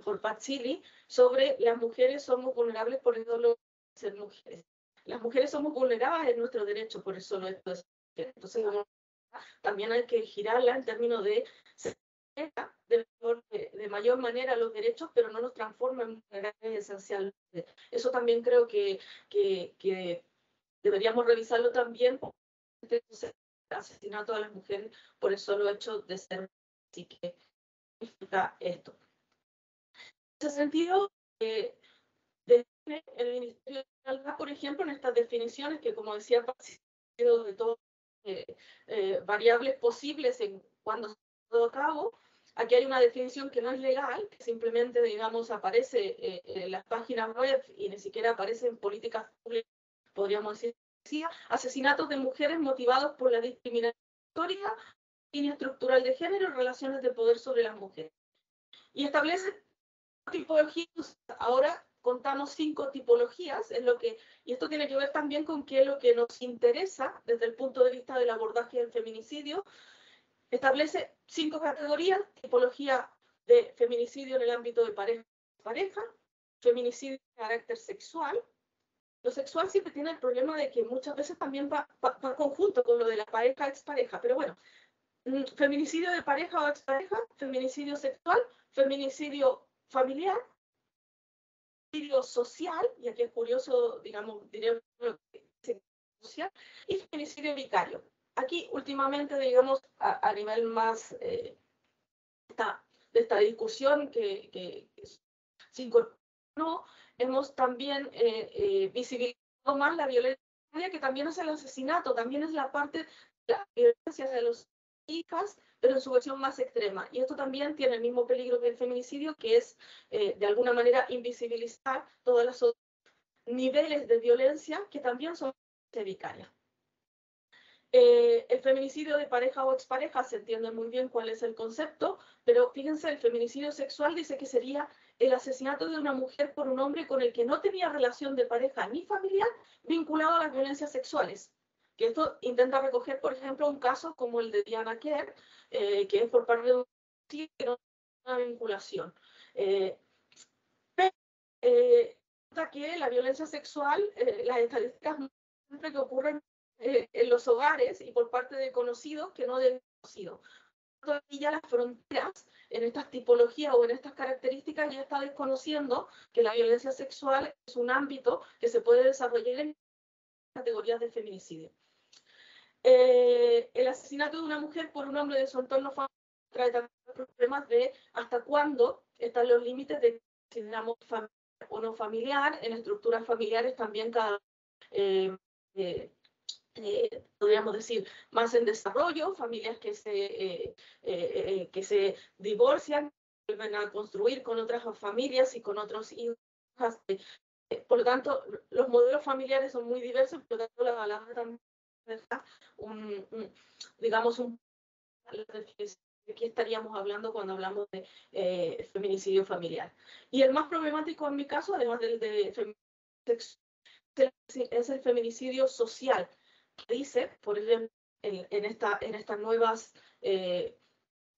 por Pazzilli sobre las mujeres somos vulnerables por el solo ser mujeres. Las mujeres somos vulnerables en nuestro derecho por el solo hecho de ser mujeres. Entonces, también hay que girarla en términos de mayor manera los derechos, pero no nos transforma en vulnerables esencialmente. Eso también creo que deberíamos revisarlo también, porque el asesinato a las mujeres por el solo hecho de ser. Así que explica esto. En ese sentido, el Ministerio de Igualdad, por ejemplo, en estas definiciones que, como decía, de todas variables posibles en cuando se lleva a cabo, aquí hay una definición que no es legal, que simplemente, digamos, aparece en las páginas web y ni siquiera aparece en políticas públicas, podríamos decir, asesinatos de mujeres motivados por la discriminación, línea estructural de género y relaciones de poder sobre las mujeres. Y establece tipologías. Ahora contamos 5 tipologías, y esto tiene que ver también con que lo que nos interesa desde el punto de vista del abordaje del feminicidio, establece 5 categorías: tipología de feminicidio en el ámbito de pareja, feminicidio de carácter sexual. Lo sexual siempre tiene el problema de que muchas veces también va conjunto con lo de la pareja, expareja, pero bueno, feminicidio de pareja o expareja, feminicidio sexual, feminicidio familiar, feminicidio social, y aquí es curioso, digamos, diré social, y feminicidio vicario. Aquí, últimamente, digamos, a nivel más de esta discusión que se incorporó, hemos también visibilizado más la violencia, que también es el asesinato, también es la parte de la violencia de los hijas, pero en su versión más extrema. Y esto también tiene el mismo peligro que el feminicidio, que es, de alguna manera, invisibilizar todos los niveles de violencia que también son vicarias. El feminicidio de pareja o expareja se entiende muy bien cuál es el concepto, pero fíjense, el feminicidio sexual dice que sería el asesinato de una mujer por un hombre con el que no tenía relación de pareja ni familiar vinculado a las violencias sexuales. Que esto intenta recoger, por ejemplo, un caso como el de Diana Kerr, que es por parte de un que no tiene una vinculación. Que la violencia sexual, las estadísticas siempre que ocurren en los hogares y por parte de conocidos que no de conocidos. Todavía las fronteras en estas tipologías o en estas características ya está desconociendo que la violencia sexual es un ámbito que se puede desarrollar en categorías de feminicidio. El asesinato de una mujer por un hombre de su entorno familiar trae también problemas de hasta cuándo están los límites de consideramos familiar o no familiar. En estructuras familiares también cada podríamos decir, más en desarrollo, familias que se divorcian, vuelven a construir con otras familias y con otros hijos. Por lo tanto, los modelos familiares son muy diversos, por lo tanto, la balanza también deja digamos, de qué estaríamos hablando cuando hablamos de feminicidio familiar. Y el más problemático en mi caso, además del de feminicidio, es el feminicidio social, que dice, por ejemplo, en estas nuevas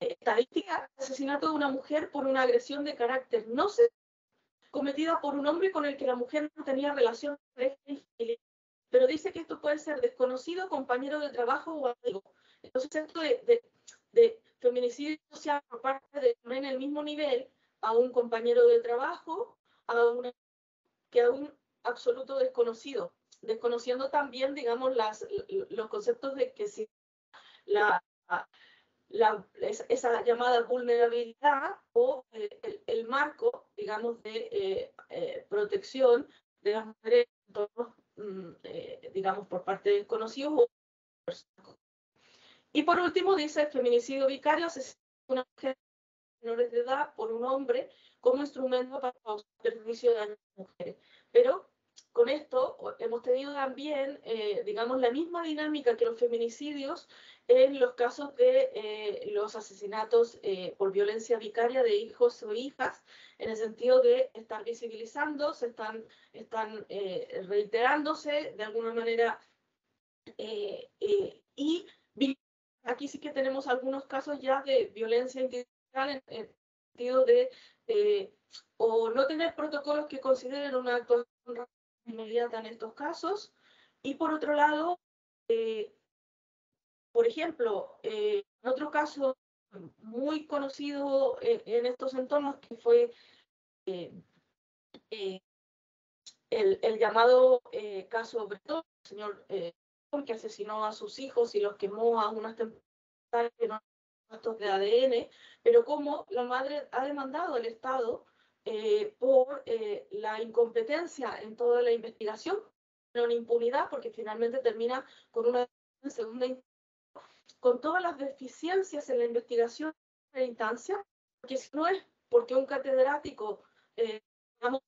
estadísticas, asesinato de una mujer por una agresión de carácter no sexual cometida por un hombre con el que la mujer no tenía relación, pero dice que esto puede ser desconocido, compañero de trabajo o amigo. Entonces, esto de feminicidio social por parte de poner en el mismo nivel a un compañero de trabajo, que a un absoluto desconocido, desconociendo también, digamos, los conceptos de que si esa llamada vulnerabilidad o el marco, digamos, de protección de las mujeres, digamos, por parte de desconocidos o personas. Y por último, dice el feminicidio vicario, asesinato de una mujer menores de edad por un hombre como instrumento para causar perjuicio de daño a las mujeres. Pero con esto hemos tenido también, digamos, la misma dinámica que los feminicidios en los casos de los asesinatos por violencia vicaria de hijos o hijas, en el sentido de estar visibilizando, están reiterándose de alguna manera, y aquí sí que tenemos algunos casos ya de violencia institucional en el sentido de o no tener protocolos que consideren una actuación inmediata en estos casos, y por otro lado, por ejemplo, otro caso muy conocido en estos entornos, que fue el llamado caso Bretón, el señor que asesinó a sus hijos y los quemó a unas temperaturas que no datos de ADN, pero como la madre ha demandado al Estado por la incompetencia en toda la investigación, pero una impunidad, porque finalmente termina con una segunda con todas las deficiencias en la investigación de primera instancia, porque si no es porque un catedrático, digamos,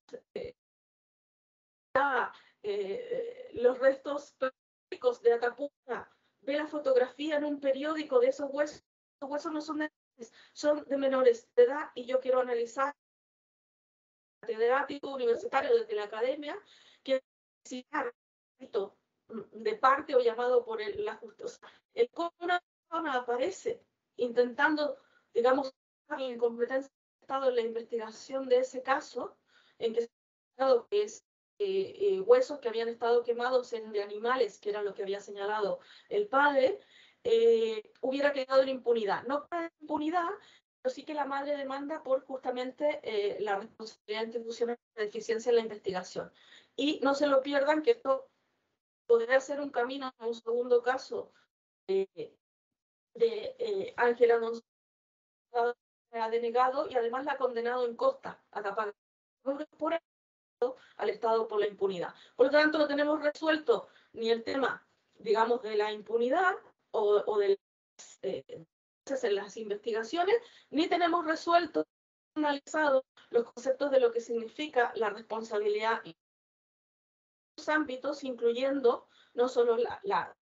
los restos periódicos de Atapuerca, ve la fotografía en un periódico de esos huesos no son son de menores de edad, y yo quiero analizar catedrático universitario desde la academia que de parte o llamado por la justicia. El cómo una persona aparece intentando, digamos, la incompetencia del Estado en la investigación de ese caso, en que se ha dado que es huesos que habían estado quemados de animales, que era lo que había señalado el padre, hubiera quedado en impunidad. No para impunidad, pero sí que la madre demanda por justamente la responsabilidad institucional de la deficiencia en la investigación. Y no se lo pierdan, que esto podría ser un camino a un segundo caso de Ángela Alonso, ha denegado y además la ha condenado en Costa a tapar por al Estado por la impunidad. Por lo tanto, no tenemos resuelto ni el tema, digamos, de la impunidad o de en las investigaciones, ni tenemos resuelto, analizado los conceptos de lo que significa la responsabilidad en los ámbitos, incluyendo no solo la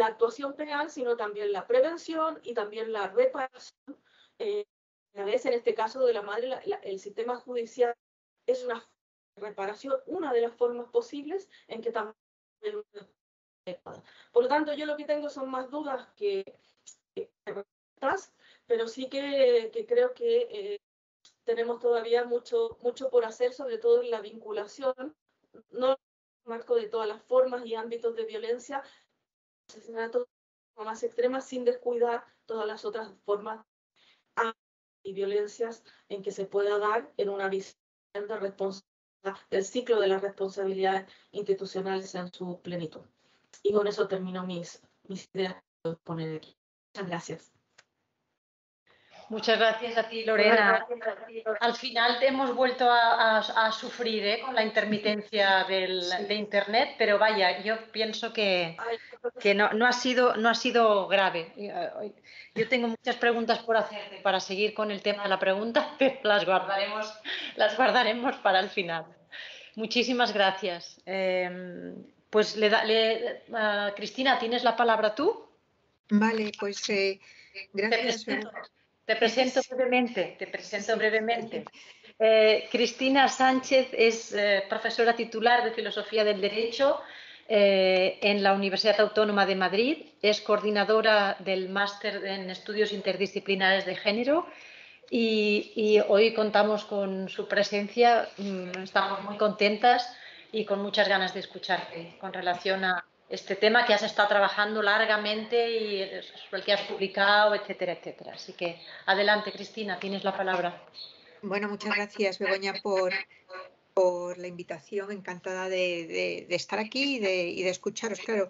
actuación penal, sino también la prevención y también la reparación. A veces, en este caso de la madre, el sistema judicial es una reparación, una de las formas posibles en que también. Por lo tanto, yo lo que tengo son más dudas que respuestas, pero sí que creo que tenemos todavía mucho por hacer, sobre todo en la vinculación, no en el marco de todas las formas y ámbitos de violencia, asesinatos más extremas, sin descuidar todas las otras formas y violencias en que se pueda dar en una visión de responsabilidad del ciclo de las responsabilidades institucionales en su plenitud. Y con eso termino mis ideas que voy a poner aquí. Muchas gracias.
Muchas gracias a ti, Lorena. Al final te hemos vuelto a sufrir con la intermitencia de Internet, pero vaya, yo pienso que no ha sido grave. Yo tengo muchas preguntas por hacerte para seguir con el tema de la pregunta, pero las guardaremos para el final. Muchísimas gracias. Pues Cristina, ¿tienes la palabra tú?
Vale, pues gracias.
Te presento brevemente. Cristina Sánchez es profesora titular de Filosofía del Derecho en la Universidad Autónoma de Madrid. Es coordinadora del Máster en Estudios Interdisciplinares de Género y hoy contamos con su presencia. Estamos muy contentas y con muchas ganas de escucharte con relación a este tema que has estado trabajando largamente y sobre el que has publicado, etcétera, etcétera. Así que adelante, Cristina, tienes la palabra.
Bueno, muchas gracias, Begoña, por la invitación. Encantada de estar aquí y de escucharos. Claro,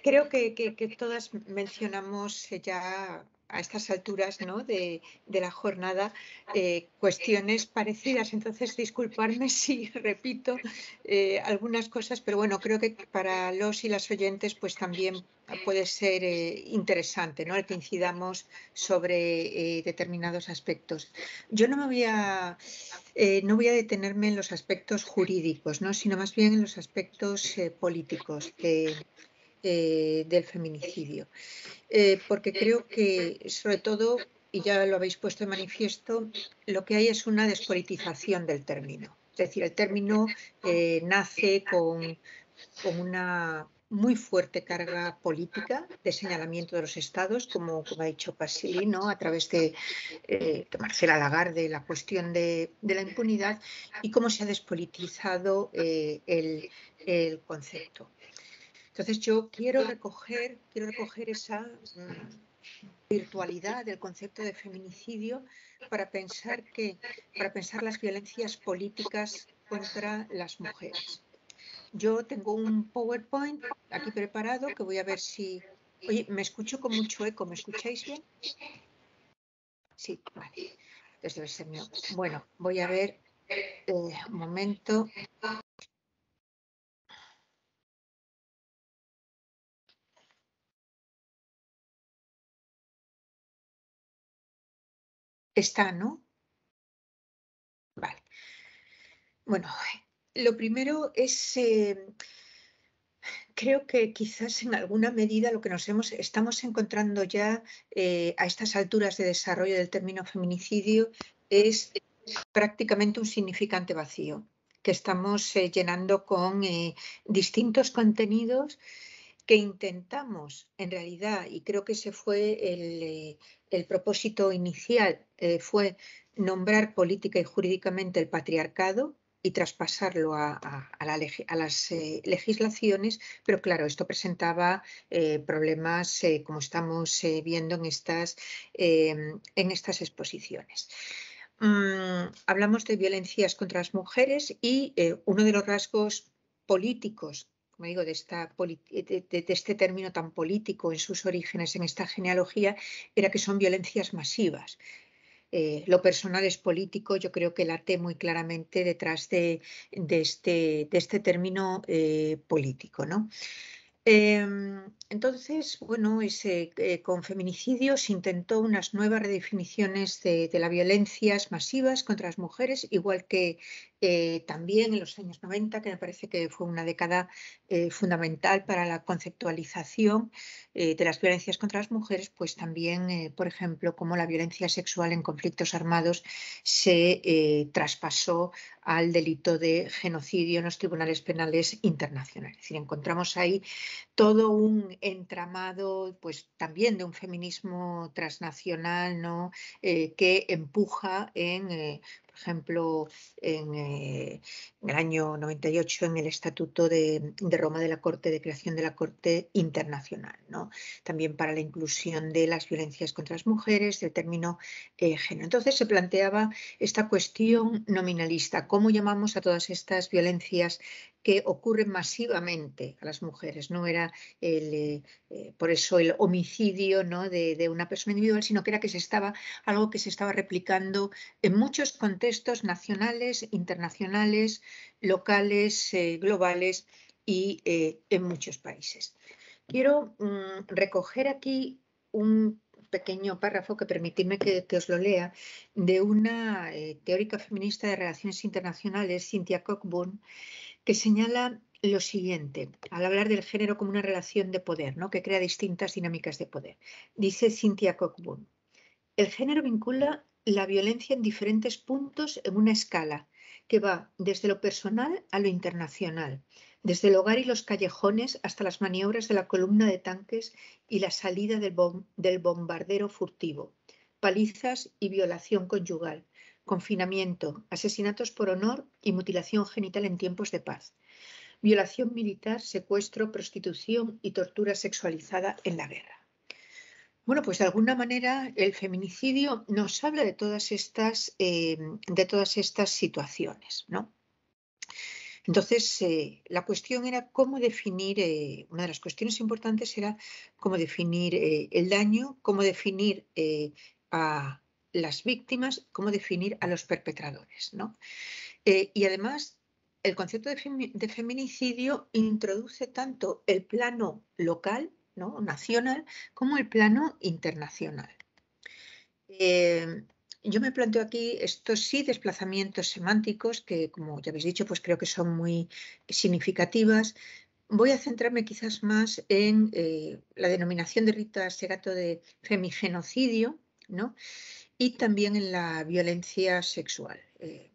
creo que todas mencionamos ya a estas alturas, ¿no?, de la jornada cuestiones parecidas. Entonces, disculparme si repito algunas cosas, pero bueno, creo que para los y las oyentes pues también puede ser interesante, ¿no?, el que incidamos sobre determinados aspectos. Yo no voy a detenerme en los aspectos jurídicos, ¿no?, sino más bien en los aspectos políticos del feminicidio. Porque creo que, sobre todo, y ya lo habéis puesto de manifiesto, lo que hay es una despolitización del término. Es decir, el término nace con una muy fuerte carga política de señalamiento de los estados, como ha dicho Pasili, ¿no?, a través de Marcela Lagarde, la cuestión de la impunidad y cómo se ha despolitizado el concepto. Entonces yo quiero recoger esa virtualidad del concepto de feminicidio para pensar las violencias políticas contra las mujeres. Yo tengo un PowerPoint aquí preparado que voy a ver si... Oye, me escucho con mucho eco, ¿me escucháis bien? Sí, vale. Entonces debe ser mío. Bueno, voy a ver un momento. Está, ¿no? Vale. Bueno, lo primero es, creo que quizás en alguna medida lo que estamos encontrando ya a estas alturas de desarrollo del término feminicidio es prácticamente un significante vacío que estamos llenando con distintos contenidos que intentamos, en realidad, y creo que ese fue el propósito inicial, fue nombrar política y jurídicamente el patriarcado y traspasarlo a las legislaciones, pero claro, esto presentaba problemas, como estamos viendo en estas exposiciones. Hablamos de violencias contra las mujeres y uno de los rasgos políticos, como digo, de este término tan político en sus orígenes, en esta genealogía, era que son violencias masivas. Lo personal es político, yo creo que late muy claramente detrás de este término político, ¿no? Entonces, bueno, con feminicidio se intentó unas nuevas redefiniciones de las violencias masivas contra las mujeres, igual que también en los años 90, que me parece que fue una década fundamental para la conceptualización de las violencias contra las mujeres, pues también, por ejemplo, como la violencia sexual en conflictos armados se traspasó al delito de genocidio en los tribunales penales internacionales. Es decir, encontramos ahí todo un entramado, pues también de un feminismo transnacional, ¿no?, que empuja por ejemplo, en el año 98 en el Estatuto de Roma de la Corte de Creación de la Corte Internacional, ¿no?, también para la inclusión de las violencias contra las mujeres, del término género. Entonces se planteaba esta cuestión nominalista, ¿cómo llamamos a todas estas violencias que ocurren masivamente a las mujeres? No era por eso el homicidio, ¿no?, de una persona individual, sino que era algo que se estaba replicando en muchos contextos nacionales, internacionales, locales, globales y en muchos países. Quiero recoger aquí un pequeño párrafo, que permitidme que os lo lea, de una teórica feminista de relaciones internacionales, Cynthia Cockburn, que señala lo siguiente, al hablar del género como una relación de poder, ¿no?, que crea distintas dinámicas de poder. Dice Cynthia Cockburn: el género vincula la violencia en diferentes puntos en una escala que va desde lo personal a lo internacional, desde el hogar y los callejones hasta las maniobras de la columna de tanques y la salida del bombardero furtivo, palizas y violación conyugal, confinamiento, asesinatos por honor y mutilación genital en tiempos de paz, violación militar, secuestro, prostitución y tortura sexualizada en la guerra. Bueno, pues de alguna manera el feminicidio nos habla de todas estas situaciones, ¿no? Entonces, la cuestión era cómo definir, una de las cuestiones importantes era cómo definir el daño, cómo definir a las víctimas, cómo definir a los perpetradores, ¿no? Y además, el concepto de feminicidio introduce tanto el plano local, ¿no?, nacional, como el plano internacional. Yo me planteo aquí estos sí desplazamientos semánticos que, como ya habéis dicho, pues creo que son muy significativas. Voy a centrarme quizás más en la denominación de Rita Segato de femigenocidio, ¿no?, y también en la violencia sexual.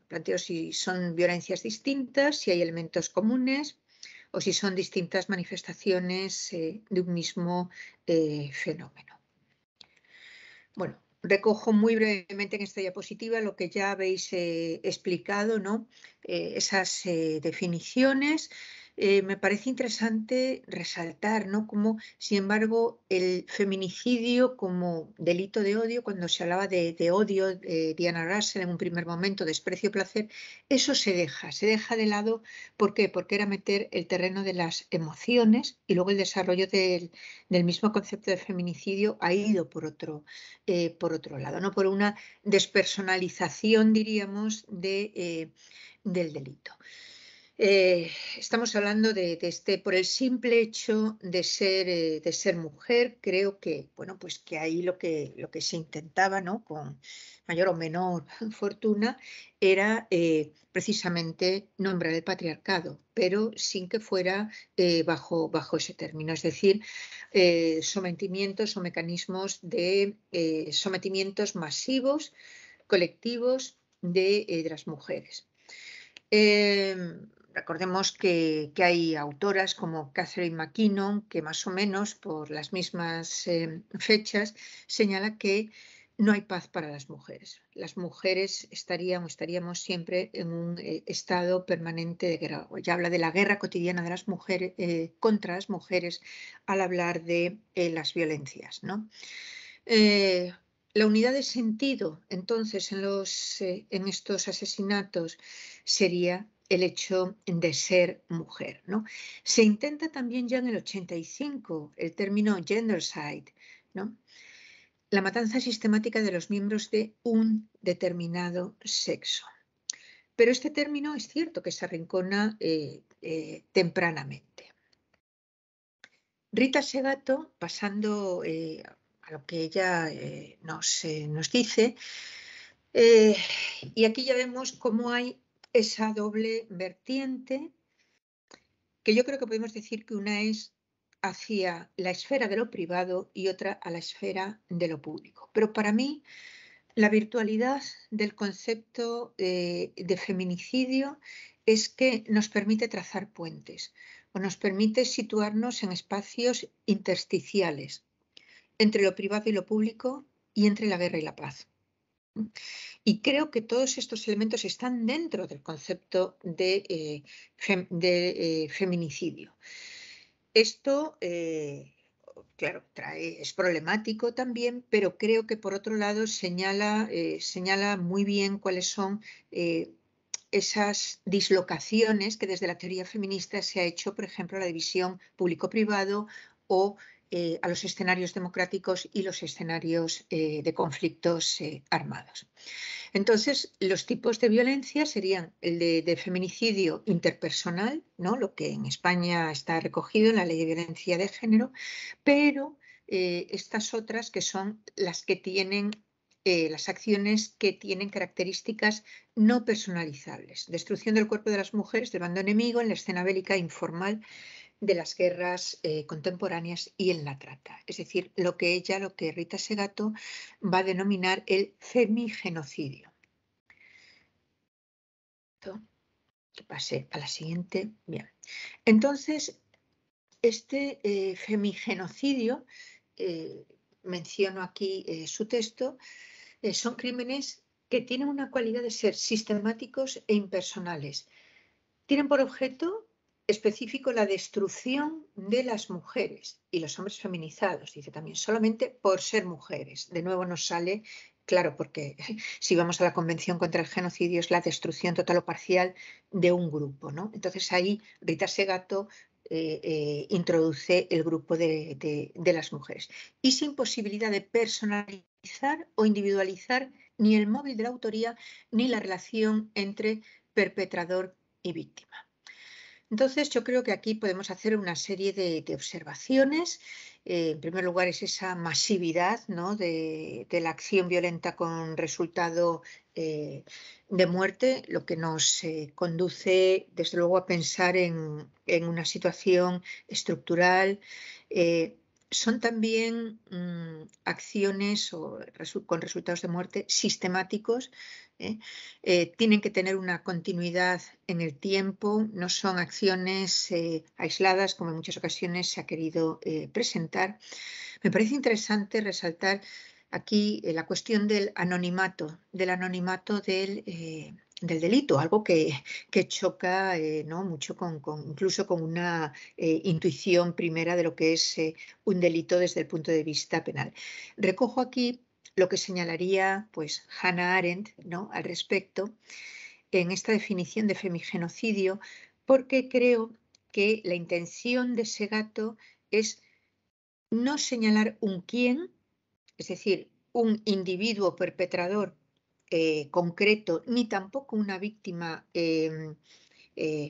Planteo si son violencias distintas, si hay elementos comunes o si son distintas manifestaciones de un mismo fenómeno. Bueno, recojo muy brevemente en esta diapositiva lo que ya habéis explicado, ¿no? Esas definiciones. Me parece interesante resaltar, ¿no?, cómo, sin embargo, el feminicidio como delito de odio, cuando se hablaba de odio, Diana Russell en un primer momento, desprecio, placer, eso se deja de lado. ¿Por qué? Porque era meter el terreno de las emociones y luego el desarrollo del mismo concepto de feminicidio ha ido por otro lado, ¿no?, por una despersonalización, diríamos, del delito. Estamos hablando de por el simple hecho de ser mujer, creo que, bueno, pues que ahí lo que se intentaba, ¿no?, con mayor o menor fortuna, era precisamente nombrar el patriarcado, pero sin que fuera bajo ese término, es decir, sometimientos o mecanismos de sometimientos masivos, colectivos de las mujeres. Recordemos que hay autoras como Catherine McKinnon, que más o menos por las mismas fechas señala que no hay paz para las mujeres. Las mujeres estaríamos siempre en un estado permanente de guerra. Ya habla de la guerra cotidiana de las mujeres contra las mujeres al hablar de las violencias, ¿no? La unidad de sentido, entonces, en estos asesinatos sería el hecho de ser mujer, ¿no? Se intenta también ya en el 85 el término gendercide, ¿no?, la matanza sistemática de los miembros de un determinado sexo. Pero este término es cierto que se arrincona tempranamente. Rita Segato, pasando a lo que ella nos dice, y aquí ya vemos cómo hay esa doble vertiente, que yo creo que podemos decir que una es hacia la esfera de lo privado y otra a la esfera de lo público. Pero para mí, la virtualidad del concepto de feminicidio es que nos permite trazar puentes o nos permite situarnos en espacios intersticiales entre lo privado y lo público y entre la guerra y la paz. Y creo que todos estos elementos están dentro del concepto de feminicidio. Esto, claro, es problemático también, pero creo que por otro lado señala muy bien cuáles son esas dislocaciones que desde la teoría feminista se ha hecho, por ejemplo, la división público-privado o a los escenarios democráticos y los escenarios de conflictos armados. Entonces, los tipos de violencia serían el de feminicidio interpersonal, ¿no?, lo que en España está recogido en la Ley de Violencia de Género, pero estas otras que son las que tienen las acciones que tienen características no personalizables. Destrucción del cuerpo de las mujeres del bando enemigo en la escena bélica informal de las guerras contemporáneas y en la trata. Es decir, lo que Rita Segato va a denominar el femigenocidio. Que pase a la siguiente. Bien. Entonces, este femigenocidio, menciono aquí su texto, son crímenes que tienen una cualidad de ser sistemáticos e impersonales. Tienen por objeto específico la destrucción de las mujeres y los hombres feminizados, dice también, solamente por ser mujeres. De nuevo nos sale Claro, porque si vamos a la Convención contra el Genocidio es la destrucción total o parcial de un grupo, ¿no? Entonces ahí Rita Segato introduce el grupo de las mujeres. Y sin posibilidad de personalizar o individualizar ni el móvil de la autoría ni la relación entre perpetrador y víctima. Entonces, yo creo que aquí podemos hacer una serie de observaciones. En primer lugar, es esa masividad, ¿no?, de la acción violenta con resultado de muerte, lo que nos conduce, desde luego, a pensar en una situación estructural. Son también acciones con resultados de muerte sistemáticos. Tienen que tener una continuidad en el tiempo, no son acciones aisladas como en muchas ocasiones se ha querido presentar. Me parece interesante resaltar aquí la cuestión del anonimato del delito, algo que choca ¿no?, mucho incluso con una intuición primera de lo que es un delito desde el punto de vista penal. Recojo aquí lo que señalaría pues Hannah Arendt, ¿no?, al respecto en esta definición de femigenocidio, porque creo que la intención de Segato es no señalar un quién, es decir, un individuo perpetrador concreto, ni tampoco una víctima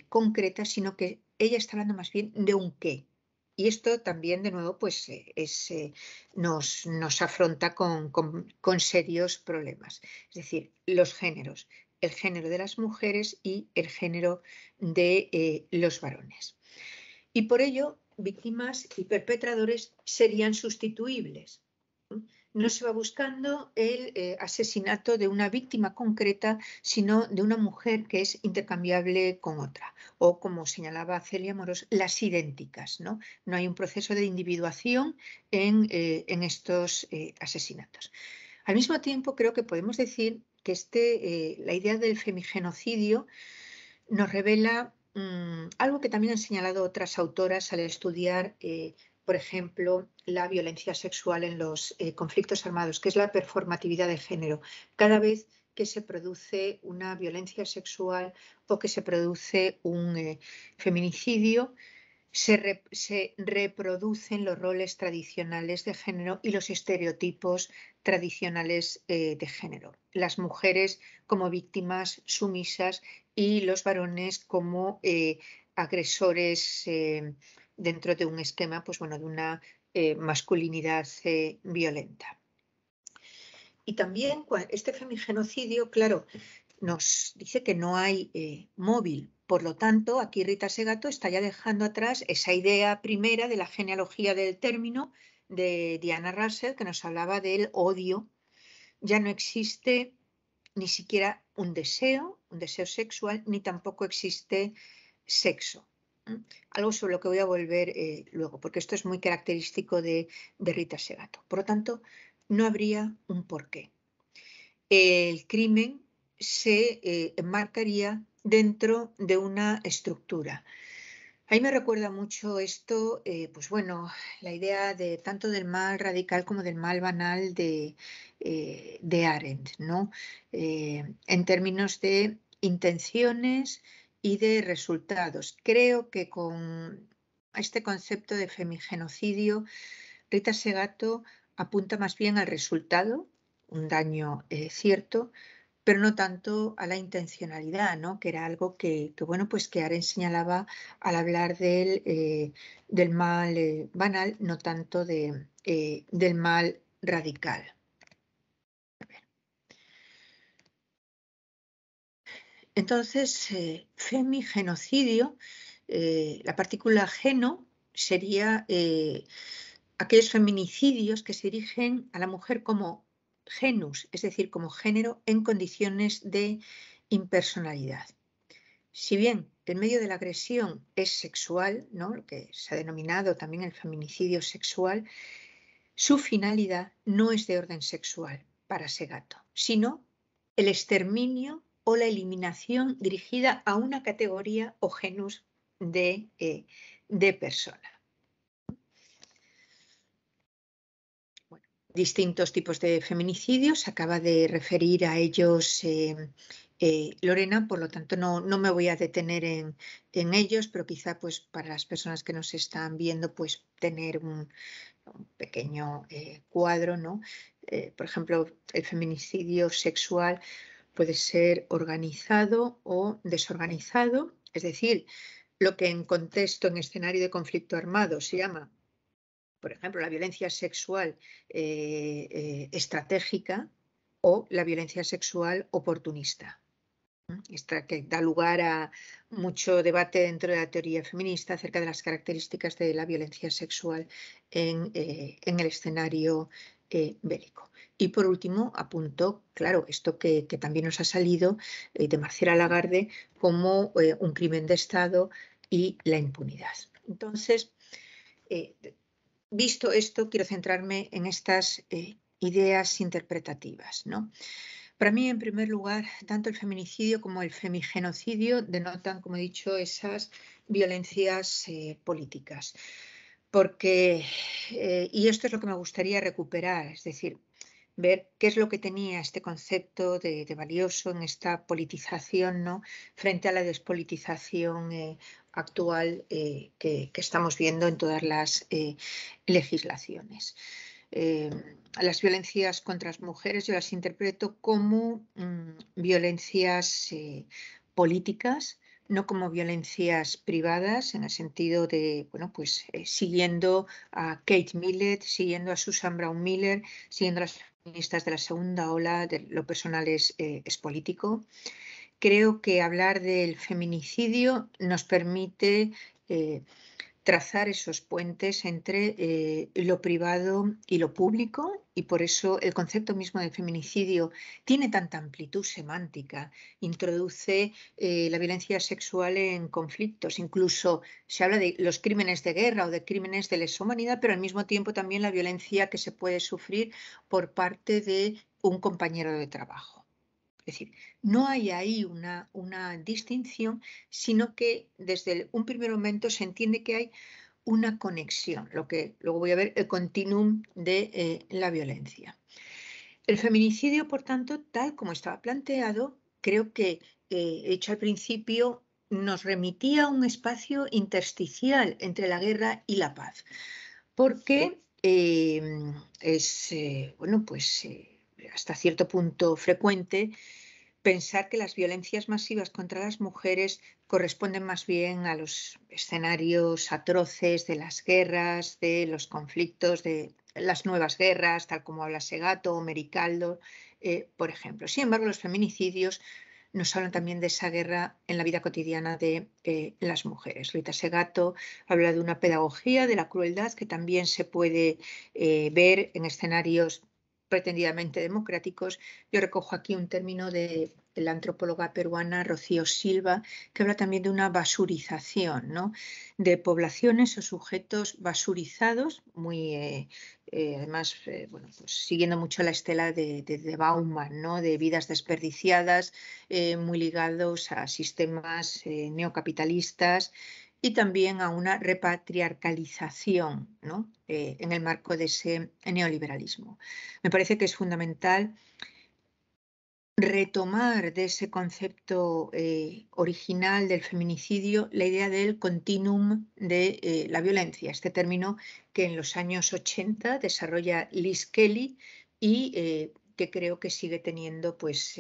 concreta, sino que ella está hablando más bien de un qué. Y esto también, de nuevo, pues nos afronta con serios problemas. Es decir, los géneros, el género de las mujeres y el género de los varones. Y por ello, víctimas y perpetradores serían sustituibles. No se va buscando el asesinato de una víctima concreta, sino de una mujer que es intercambiable con otra. O, como señalaba Celia Amorós, las idénticas, ¿no? No hay un proceso de individuación en estos asesinatos. Al mismo tiempo, creo que podemos decir que la idea del femigenocidio nos revela algo que también han señalado otras autoras al estudiar por ejemplo, la violencia sexual en los conflictos armados, que es la performatividad de género. Cada vez que se produce una violencia sexual o que se produce un feminicidio, se reproducen los roles tradicionales de género y los estereotipos tradicionales de género. Las mujeres como víctimas sumisas y los varones como agresores dentro de un esquema, pues bueno, de una masculinidad violenta. Y también este femigenocidio, claro, nos dice que no hay móvil. Por lo tanto, aquí Rita Segato está ya dejando atrás esa idea primera de la genealogía del término de Diana Russell, que nos hablaba del odio. Ya no existe ni siquiera un deseo sexual, ni tampoco existe sexo. Algo sobre lo que voy a volver luego, porque esto es muy característico de Rita Segato. Por lo tanto, no habría un porqué. El crimen se enmarcaría dentro de una estructura. A mí me recuerda mucho esto, pues bueno, la idea de tanto del mal radical como del mal banal de Arendt, ¿no? En términos de intenciones y de resultados. Creo que con este concepto de femigenocidio, Rita Segato apunta más bien al resultado, un daño cierto, pero no tanto a la intencionalidad, ¿no?, que era algo que bueno, pues que Arendt señalaba al hablar del mal banal, no tanto del mal radical. Entonces, femigenocidio, la partícula geno sería aquellos feminicidios que se dirigen a la mujer como genus, es decir, como género en condiciones de impersonalidad. Si bien el medio de la agresión es sexual, ¿no?, lo que se ha denominado también el feminicidio sexual, su finalidad no es de orden sexual para Segato, sino el exterminio o la eliminación dirigida a una categoría o genus de persona. distintos tipos de feminicidios. Se acaba de referir a ellos Lorena, por lo tanto no me voy a detener en ellos, pero quizá pues para las personas que nos están viendo pues tener un pequeño cuadro, ¿no? Por ejemplo, el feminicidio sexual puede ser organizado o desorganizado, es decir, lo que en contexto, en escenario de conflicto armado se llama, por ejemplo, la violencia sexual estratégica o la violencia sexual oportunista. Esta que da lugar a mucho debate dentro de la teoría feminista acerca de las características de la violencia sexual en el escenario bélico. Y por último, apunto, claro, esto que también nos ha salido de Marcela Lagarde como un crimen de Estado y la impunidad. Entonces, visto esto, quiero centrarme en estas ideas interpretativas, ¿no? Para mí, en primer lugar, tanto el feminicidio como el femigenocidio denotan, como he dicho, esas violencias políticas. Porque, y esto es lo que me gustaría recuperar, es decir, ver qué es lo que tenía este concepto de valioso en esta politización, ¿no?, frente a la despolitización actual que estamos viendo en todas las legislaciones. Las violencias contra las mujeres yo las interpreto como violencias políticas, no como violencias privadas, en el sentido de, bueno, pues siguiendo a Kate Millett, siguiendo a Susan Brown Miller, siguiendo a las feministas de la segunda ola, de lo personal es político. Creo que hablar del feminicidio nos permite trazar esos puentes entre lo privado y lo público, y por eso el concepto mismo de feminicidio tiene tanta amplitud semántica, introduce la violencia sexual en conflictos, incluso se habla de los crímenes de guerra o de crímenes de lesa humanidad, pero al mismo tiempo también la violencia que se puede sufrir por parte de un compañero de trabajo. Es decir, no hay ahí una distinción, sino que desde un primer momento se entiende que hay una conexión, lo que luego voy a ver, el continuum de la violencia. El feminicidio, por tanto, tal como estaba planteado, creo que, he dicho al principio, nos remitía a un espacio intersticial entre la guerra y la paz, porque es, bueno, pues hasta cierto punto frecuente pensar que las violencias masivas contra las mujeres corresponden más bien a los escenarios atroces de las guerras, de los conflictos, de las nuevas guerras, tal como habla Segato o Mericaldo, por ejemplo. Sin embargo, los feminicidios nos hablan también de esa guerra en la vida cotidiana de las mujeres. Rita Segato habla de una pedagogía de la crueldad que también se puede ver en escenarios pretendidamente democráticos. Yo recojo aquí un término de la antropóloga peruana Rocío Silva, que habla también de una basurización, ¿no?, de poblaciones o sujetos basurizados, muy además, bueno, pues siguiendo mucho la estela de Bauman, ¿no?, de vidas desperdiciadas, muy ligados a sistemas neocapitalistas, y también a una repatriarcalización, ¿no?, en el marco de ese neoliberalismo. Me parece que es fundamental retomar de ese concepto original del feminicidio la idea del continuum de la violencia, este término que en los años 80 desarrolla Liz Kelly y que creo que sigue teniendo pues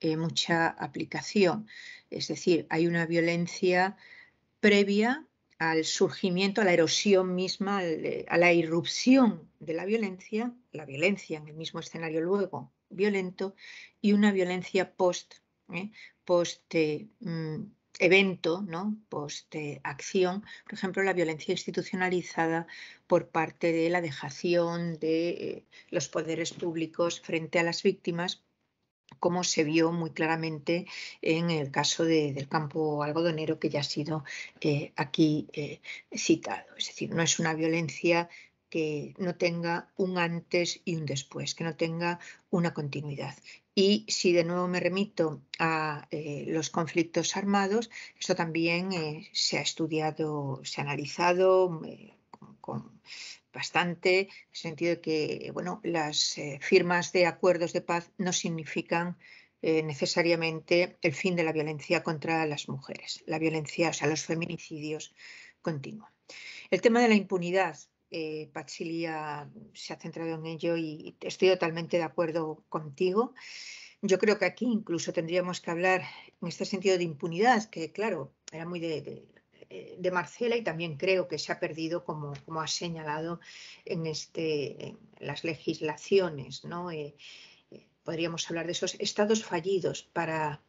mucha aplicación. Es decir, hay una violencia previa al surgimiento, a la erosión misma, a la irrupción de la viencia en el mismo escenario luego violento, y una violencia post evento, ¿no?, post acción, por ejemplo, la violencia institucionalizada por parte de la dejación de los poderes públicos frente a las víctimas, como se vio muy claramente en el caso del campo algodonero, que ya ha sido aquí citado. Es decir, no es una violencia que no tenga un antes y un después, que no tenga una continuidad. Y si de nuevo me remito a los conflictos armados, esto también se ha estudiado, se ha analizado bastante, en el sentido de que bueno, las firmas de acuerdos de paz no significan necesariamente el fin de la violencia contra las mujeres, la violencia, o sea, los feminicidios continúan. El tema de la impunidad, Patxilia se ha centrado en ello y estoy totalmente de acuerdo contigo. Yo creo que aquí incluso tendríamos que hablar en este sentido de impunidad, que claro, era muy de Marcela, y también creo que se ha perdido, como ha señalado en las legislaciones, ¿no? Podríamos hablar de esos estados fallidos para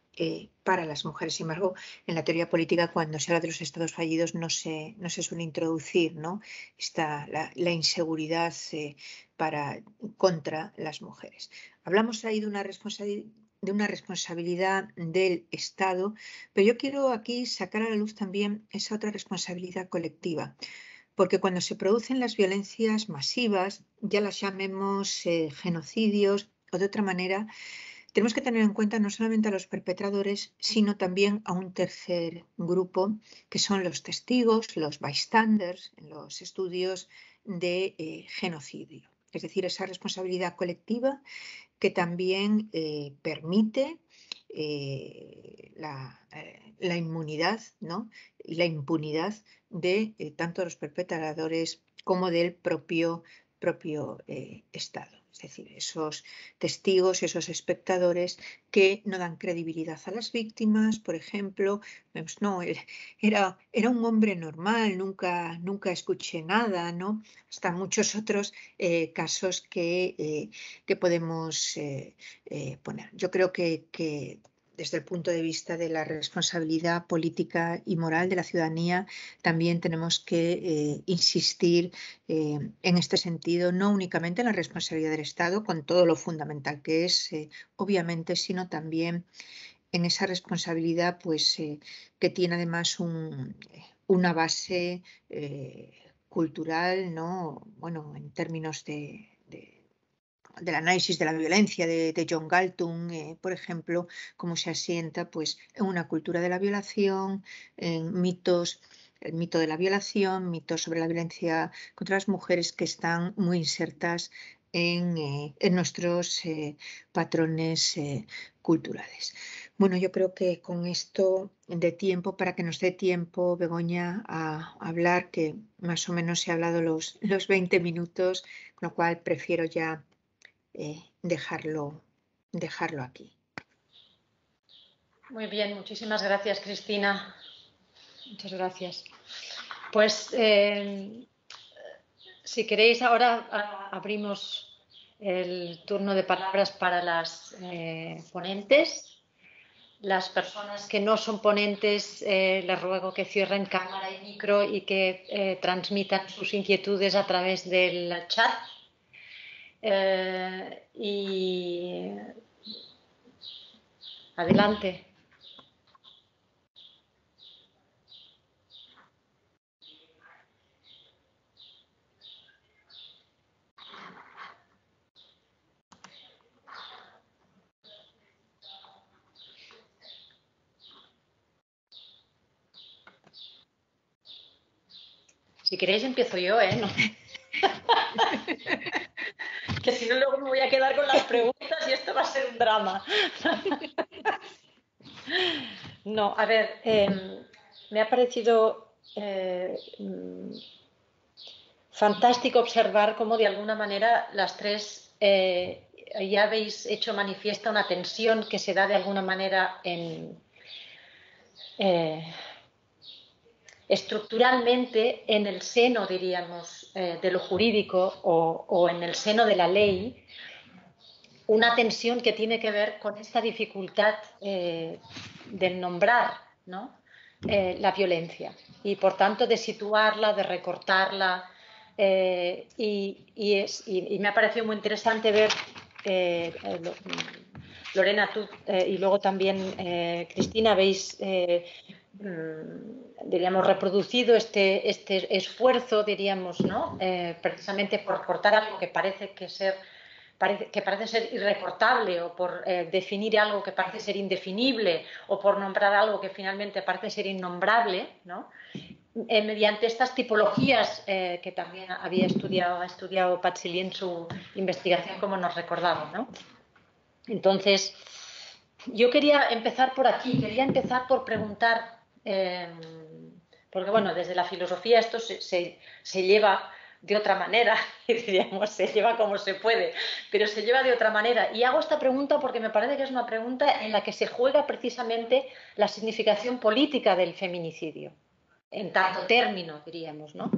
las mujeres. Sin embargo, en la teoría política, cuando se habla de los estados fallidos, no se suele introducir, ¿no? La inseguridad contra las mujeres. Hablamos ahí de una responsabilidad del Estado, pero yo quiero aquí sacar a la luz también esa otra responsabilidad colectiva. Porque cuando se producen las violencias masivas, ya las llamemos genocidios o de otra manera, tenemos que tener en cuenta no solamente a los perpetradores, sino también a un tercer grupo, que son los testigos, los bystanders, en los estudios de genocidio. Es decir, esa responsabilidad colectiva que también permite la inmunidad, ¿no? Y la impunidad de tanto los perpetradores como del propio Estado. Es decir, esos testigos, esos espectadores que no dan credibilidad a las víctimas, por ejemplo, pues no, era un hombre normal, nunca escuché nada, ¿no? Hasta muchos otros casos que podemos poner. Yo creo que desde el punto de vista de la responsabilidad política y moral de la ciudadanía, también tenemos que insistir en este sentido, no únicamente en la responsabilidad del Estado, con todo lo fundamental que es, obviamente, sino también en esa responsabilidad pues, que tiene además una base cultural, ¿no? Bueno, en términos del análisis de la violencia de John Galtung, por ejemplo, cómo se asienta pues, en una cultura de la violación, en mitos, el mito de la violación, mitos sobre la violencia contra las mujeres que están muy insertas en nuestros patrones culturales. Bueno, yo creo que con esto de tiempo, para que nos dé tiempo, Begoña, a hablar, que más o menos se ha hablado los 20 minutos, con lo cual prefiero ya dejarlo aquí.
Muy bien, muchísimas gracias, Cristina. Muchas gracias. Pues si queréis, ahora abrimos el turno de palabras para las ponentes. Las personas que no son ponentes, les ruego que cierren cámara y micro y que transmitan sus inquietudes a través del chat. Y adelante. Si queréis empiezo yo, ¿eh? No. Que si no luego me voy a quedar con las preguntas y esto va a ser un drama. No, a ver, me ha parecido fantástico observar cómo de alguna manera las tres ya habéis hecho manifiesta una tensión que se da de alguna manera estructuralmente en el seno, diríamos, de lo jurídico o en el seno de la ley, una tensión que tiene que ver con esta dificultad de nombrar, ¿no? La violencia y, por tanto, de situarla, de recortarla. Y me ha parecido muy interesante ver, Lorena, tú y luego también Cristina, habéis diríamos, reproducido este esfuerzo, diríamos, ¿no? Precisamente por cortar algo que parece ser irrecortable, o por definir algo que parece ser indefinible, o por nombrar algo que finalmente parece ser innombrable, ¿no? mediante estas tipologías que también ha estudiado Patsy en su investigación, como nos recordaba, ¿no? Entonces, yo quería empezar por aquí, quería empezar por preguntar, porque bueno, desde la filosofía esto se lleva de otra manera, diríamos, se lleva como se puede, pero se lleva de otra manera. Y hago esta pregunta porque me parece que es una pregunta en la que se juega precisamente la significación política del feminicidio, en tanto término, diríamos, ¿no?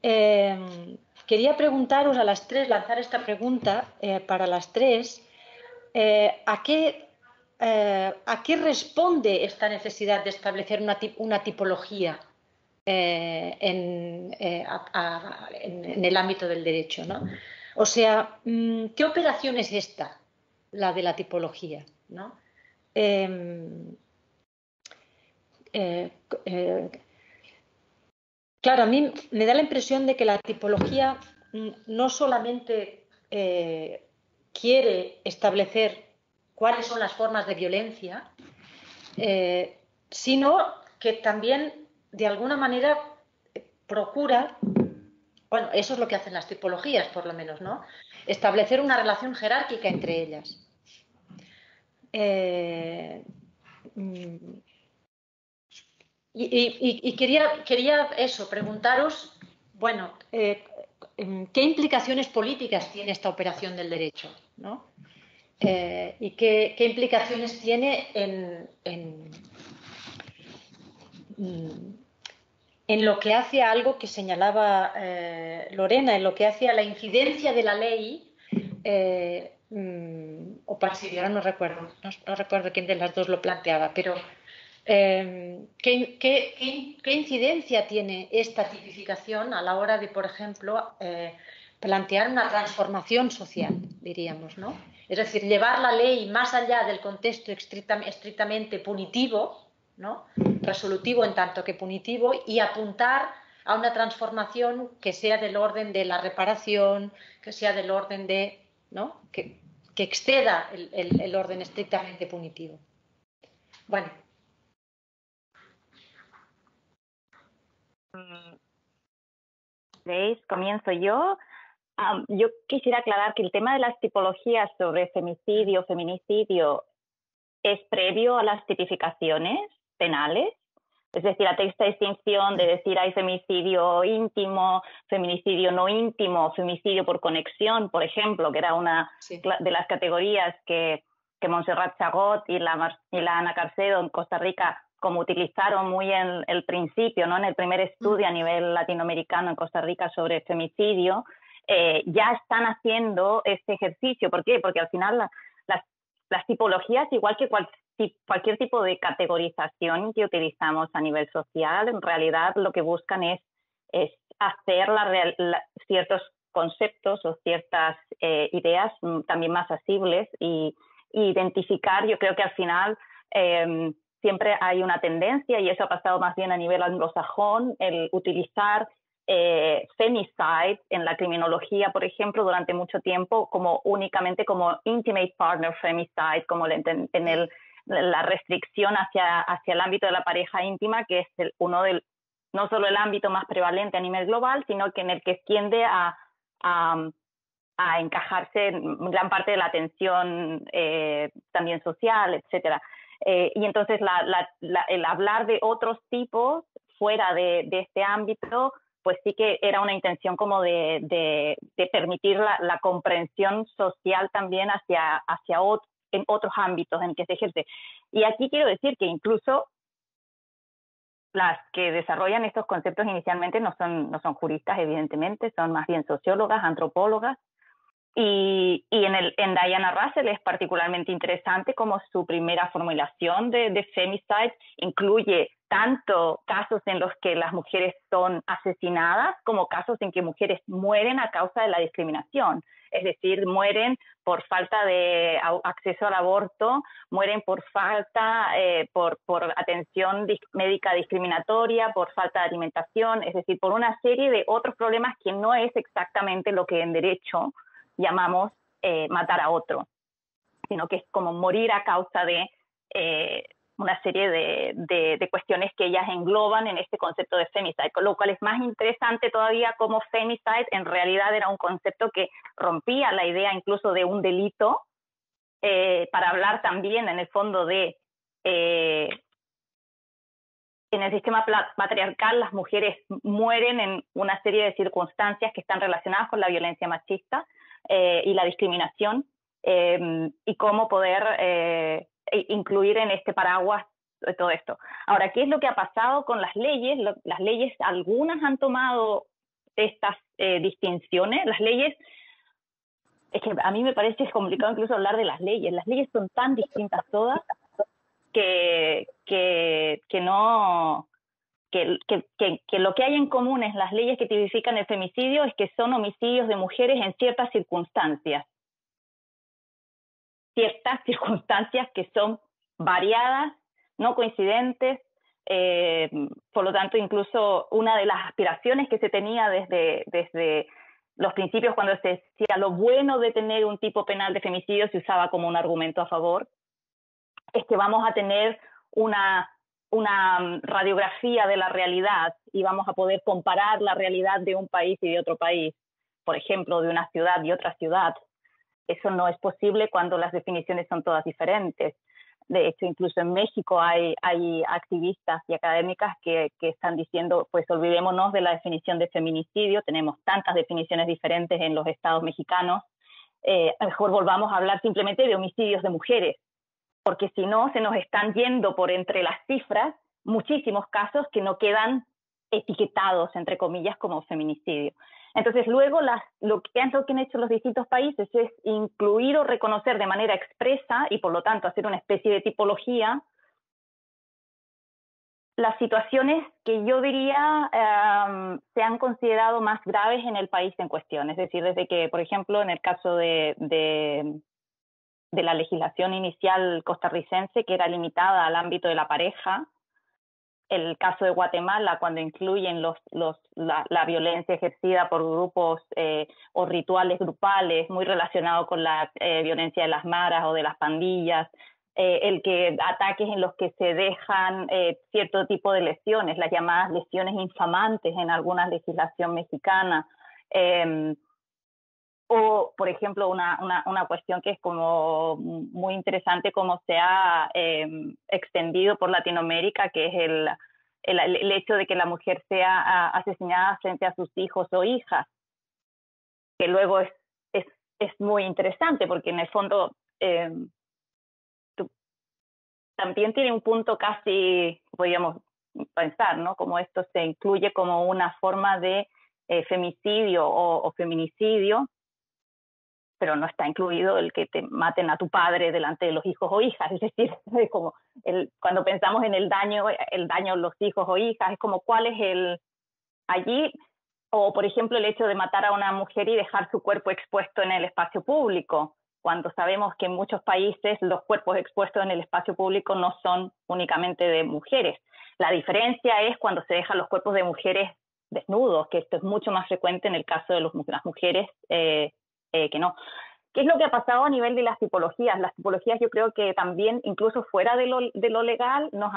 Quería preguntaros a las tres, lanzar esta pregunta para las tres, ¿a qué responde esta necesidad de establecer una tipología en el ámbito del derecho, ¿no? O sea, ¿qué operación es esta, la de la tipología, ¿no? Claro, a mí me da la impresión de que la tipología no solamente quiere establecer cuáles son las formas de violencia, sino que también de alguna manera procura, bueno, eso es lo que hacen las tipologías por lo menos, ¿no? Establecer una relación jerárquica entre ellas. Y quería eso, preguntaros, bueno, ¿qué implicaciones políticas tiene esta operación del derecho, ¿no? Y qué implicaciones tiene en lo que hace a algo que señalaba Lorena, en lo que hace a la incidencia de la ley, o Patsy, ahora no recuerdo quién de las dos lo planteaba, pero ¿qué incidencia tiene esta tipificación a la hora de, por ejemplo, plantear una transformación social, diríamos, ¿no? Es decir, llevar la ley más allá del contexto estrictamente punitivo, ¿no? Resolutivo en tanto que punitivo, y apuntar a una transformación que sea del orden de la reparación, que sea del orden de, ¿no? que exceda el orden estrictamente punitivo. Bueno.
¿Veis? Comienzo yo. Yo quisiera aclarar que el tema de las tipologías sobre femicidio, feminicidio, es previo a las tipificaciones penales. Es decir, a esta distinción de decir hay femicidio íntimo, feminicidio no íntimo, femicidio por conexión, por ejemplo, que era una de las categorías que Montserrat Chagot y la Ana Carcedo en Costa Rica como utilizaron muy en el principio, ¿no? En el primer estudio a nivel latinoamericano en Costa Rica sobre femicidio, ya están haciendo este ejercicio. ¿Por qué? Porque al final las tipologías, igual que cualquier tipo de categorización que utilizamos a nivel social, en realidad lo que buscan es hacer ciertos conceptos o ciertas ideas también más accesibles y identificar. Yo creo que al final siempre hay una tendencia, y eso ha pasado más bien a nivel anglosajón, el utilizar femicide en la criminología, por ejemplo, durante mucho tiempo únicamente como intimate partner femicide, como la restricción hacia el ámbito de la pareja íntima, que es no solo el ámbito más prevalente a nivel global, sino que en el que tiende a encajarse en gran parte de la atención también social, etcétera. Y entonces el hablar de otros tipos fuera de este ámbito, pues sí que era una intención como de permitir la comprensión social también en otros ámbitos en que se ejerce. Y aquí quiero decir que incluso las que desarrollan estos conceptos inicialmente no son juristas, evidentemente, son más bien sociólogas, antropólogas. Y en Diana Russell es particularmente interesante como su primera formulación de femicide incluye tanto casos en los que las mujeres son asesinadas como casos en que mujeres mueren a causa de la discriminación. Es decir, mueren por falta de acceso al aborto, mueren por falta, por atención médica discriminatoria, por falta de alimentación, es decir, por una serie de otros problemas que no es exactamente lo que en derecho llamamos matar a otro, sino que es como morir a causa de una serie de cuestiones que ellas engloban en este concepto de femicide, con lo cual es más interesante todavía cómo femicide en realidad era un concepto que rompía la idea incluso de un delito, para hablar también en el fondo de en el sistema patriarcal las mujeres mueren en una serie de circunstancias que están relacionadas con la violencia machista y la discriminación, y cómo poder incluir en este paraguas todo esto. Ahora, ¿qué es lo que ha pasado con las leyes? Las leyes, algunas han tomado estas distinciones. Las leyes, es que a mí me parece complicado incluso hablar de las leyes. Las leyes son tan distintas todas que lo que hay en común en las leyes que tipifican el femicidio es que son homicidios de mujeres en ciertas circunstancias que son variadas, no coincidentes. Por lo tanto, incluso una de las aspiraciones que se tenía desde los principios, cuando se decía lo bueno de tener un tipo penal de femicidio, se usaba como un argumento a favor, es que vamos a tener una radiografía de la realidad y vamos a poder comparar la realidad de un país y de otro país, por ejemplo, de una ciudad y otra ciudad. Eso no es posible cuando las definiciones son todas diferentes. De hecho, incluso en México hay activistas y académicas que están diciendo, pues olvidémonos de la definición de feminicidio, tenemos tantas definiciones diferentes en los estados mexicanos, mejor volvamos a hablar simplemente de homicidios de mujeres, porque si no se nos están yendo por entre las cifras muchísimos casos que no quedan etiquetados, entre comillas, como feminicidio. Entonces, luego lo que han hecho los distintos países es incluir o reconocer de manera expresa y, por lo tanto, hacer una especie de tipología las situaciones que yo diría se han considerado más graves en el país en cuestión. Es decir, desde que, por ejemplo, en el caso de la legislación inicial costarricense, que era limitada al ámbito de la pareja, el caso de Guatemala, cuando incluyen la violencia ejercida por grupos o rituales grupales, muy relacionado con la violencia de las maras o de las pandillas, el que ataques en los que se dejan cierto tipo de lesiones, las llamadas lesiones infamantes en alguna legislación mexicana, o, por ejemplo, una cuestión que es como muy interesante, cómo se ha extendido por Latinoamérica, que es el hecho de que la mujer sea asesinada frente a sus hijos o hijas, que luego es muy interesante, porque en el fondo también tiene un punto casi, podríamos pensar, ¿no? Como esto se incluye como una forma de femicidio o feminicidio, pero no está incluido el que te maten a tu padre delante de los hijos o hijas. Es decir, es como cuando pensamos en el daño a los hijos o hijas, es como cuál es allí, o por ejemplo el hecho de matar a una mujer y dejar su cuerpo expuesto en el espacio público, cuando sabemos que en muchos países los cuerpos expuestos en el espacio público no son únicamente de mujeres. La diferencia es cuando se dejan los cuerpos de mujeres desnudos, que esto es mucho más frecuente en el caso de las mujeres que no. ¿Qué es lo que ha pasado a nivel de las tipologías? Las tipologías yo creo que también, incluso fuera de lo legal, nos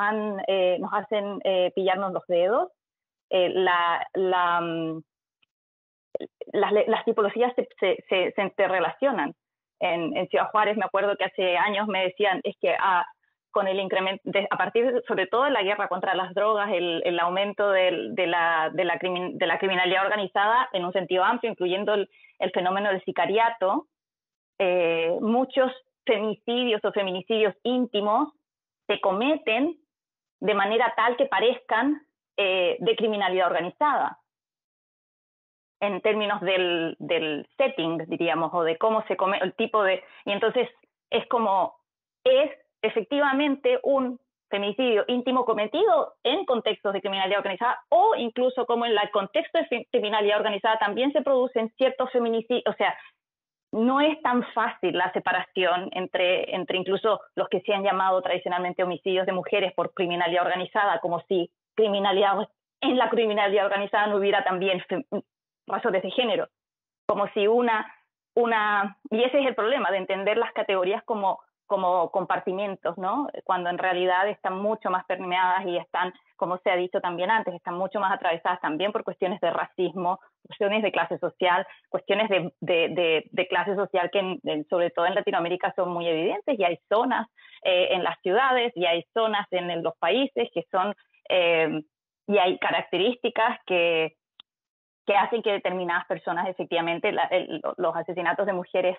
hacen pillarnos los dedos. Las tipologías se interrelacionan. En Ciudad Juárez me acuerdo que hace años me decían, es que con el incremento, a partir sobre todo de la guerra contra las drogas, el aumento de la criminalidad organizada en un sentido amplio, incluyendo el fenómeno del sicariato, muchos femicidios o feminicidios íntimos se cometen de manera tal que parezcan de criminalidad organizada, en términos del setting, diríamos, o de cómo se come, el tipo de... Y entonces es efectivamente un feminicidio íntimo cometido en contextos de criminalidad organizada, o incluso como en el contexto de criminalidad organizada también se producen ciertos feminicidios. O sea, no es tan fácil la separación entre incluso los que se han llamado tradicionalmente homicidios de mujeres por criminalidad organizada, como si en la criminalidad organizada no hubiera también razones de género, como si y ese es el problema de entender las categorías como como compartimentos, ¿no? Cuando en realidad están mucho más permeadas y están, como se ha dicho también antes, están mucho más atravesadas también por cuestiones de racismo, cuestiones de clase social, cuestiones de clase social que sobre todo en Latinoamérica son muy evidentes, y hay zonas en las ciudades y hay zonas en los países que son, y hay características que hacen que determinadas personas, efectivamente, los asesinatos de mujeres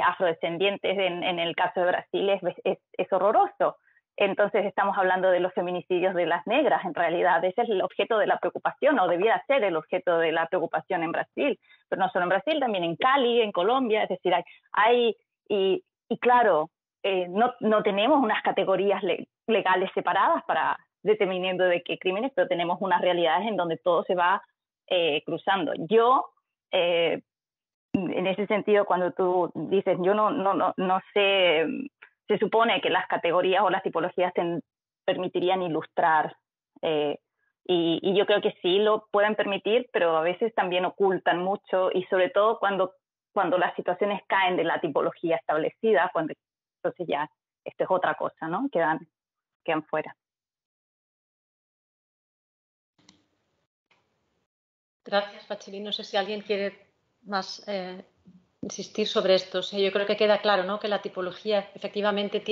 afrodescendientes en el caso de Brasil es horroroso. Entonces estamos hablando de los feminicidios de las negras, en realidad. Ese es el objeto de la preocupación, o debiera ser el objeto de la preocupación en Brasil. Pero no solo en Brasil, también en Cali, en Colombia. Es decir, y claro, no tenemos unas categorías legales separadas para determinando de qué crímenes, pero tenemos unas realidades en donde todo se va cruzando. Yo, en ese sentido, cuando tú dices, yo no sé, se supone que las categorías o las tipologías te permitirían ilustrar, y yo creo que sí lo pueden permitir, pero a veces también ocultan mucho, y sobre todo cuando las situaciones caen de la tipología establecida, entonces ya esto es otra cosa, ¿no? Quedan fuera.
Gracias, Pacheli. No sé si alguien quiere más insistir sobre esto. O sea, yo creo que queda claro, ¿no?, que la tipología efectivamente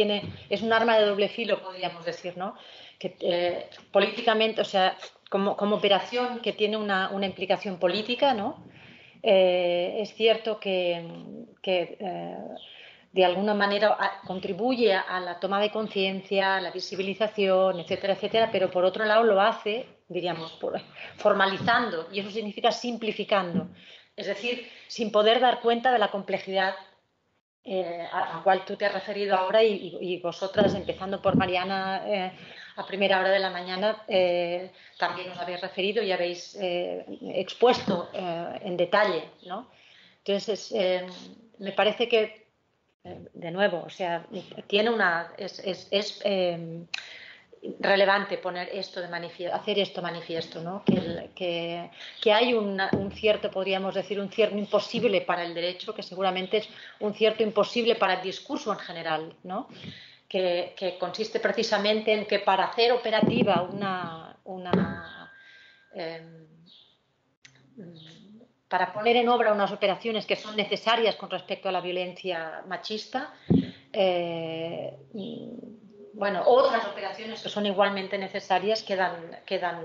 es un arma de doble filo, podríamos decir, ¿no? Que políticamente, o sea, como operación que tiene una implicación política, ¿no? Es cierto que de alguna manera contribuye a la toma de conciencia, a la visibilización, etcétera, etcétera, pero por otro lado lo hace, diríamos, formalizando, y eso significa simplificando, es decir, sin poder dar cuenta de la complejidad a la cual tú te has referido ahora, y vosotras, empezando por Mariana, a primera hora de la mañana, también os habéis referido y habéis expuesto en detalle, ¿no? Entonces, me parece que de nuevo, o sea, es relevante poner esto de manifiesto, hacer esto manifiesto, ¿no? Que hay un cierto, podríamos decir, un cierto imposible para el derecho, que seguramente es un cierto imposible para el discurso en general, ¿no? Que consiste precisamente en que para hacer operativa para poner en obra unas operaciones que son necesarias con respecto a la violencia machista, bueno, otras operaciones que son igualmente necesarias quedan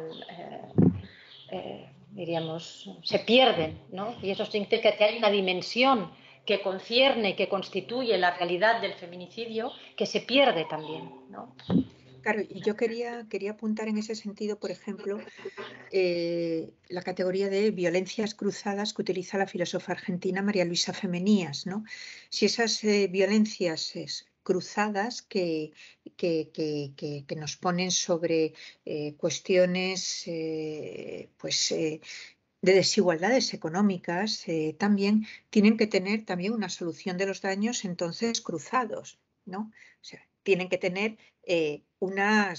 diríamos, se pierden, ¿no? Y eso significa que hay una dimensión que concierne, que constituye la realidad del feminicidio, que se pierde también, ¿no?
Claro, y yo quería apuntar en ese sentido, por ejemplo, la categoría de violencias cruzadas que utiliza la filósofa argentina María Luisa Femenías, ¿no? Si esas violencias cruzadas que nos ponen sobre cuestiones de desigualdades económicas, también tienen que tener también una solución de los daños entonces cruzados, ¿no? O sea, tienen que tener una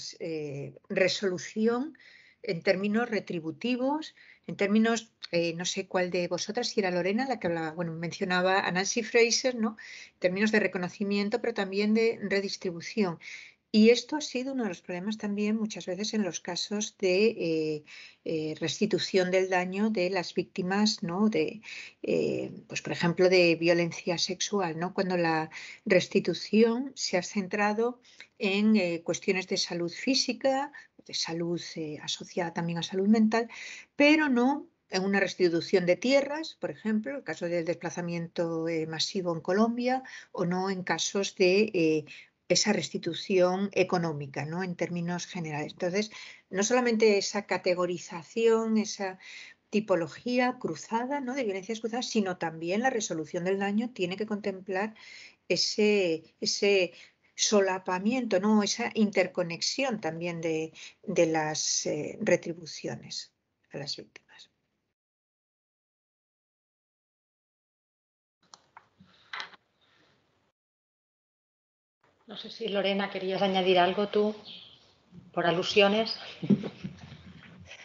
resolución en términos retributivos, en términos, no sé cuál de vosotras, si era Lorena la que hablaba, bueno, mencionaba a Nancy Fraser, ¿no? En términos de reconocimiento, pero también de redistribución. Y esto ha sido uno de los problemas también muchas veces en los casos de restitución del daño de las víctimas, ¿no? Pues por ejemplo, de violencia sexual, ¿no? Cuando la restitución se ha centrado en cuestiones de salud física, de salud asociada también a salud mental, pero no en una restitución de tierras, por ejemplo, el caso del desplazamiento masivo en Colombia, o no en casos de esa restitución económica, ¿no? En términos generales. Entonces, no solamente esa categorización, esa tipología cruzada, ¿no? De violencias cruzadas, sino también la resolución del daño tiene que contemplar ese solapamiento, ¿no? Esa interconexión también de las retribuciones a las víctimas.
No sé si, Lorena, querías añadir algo tú, por alusiones.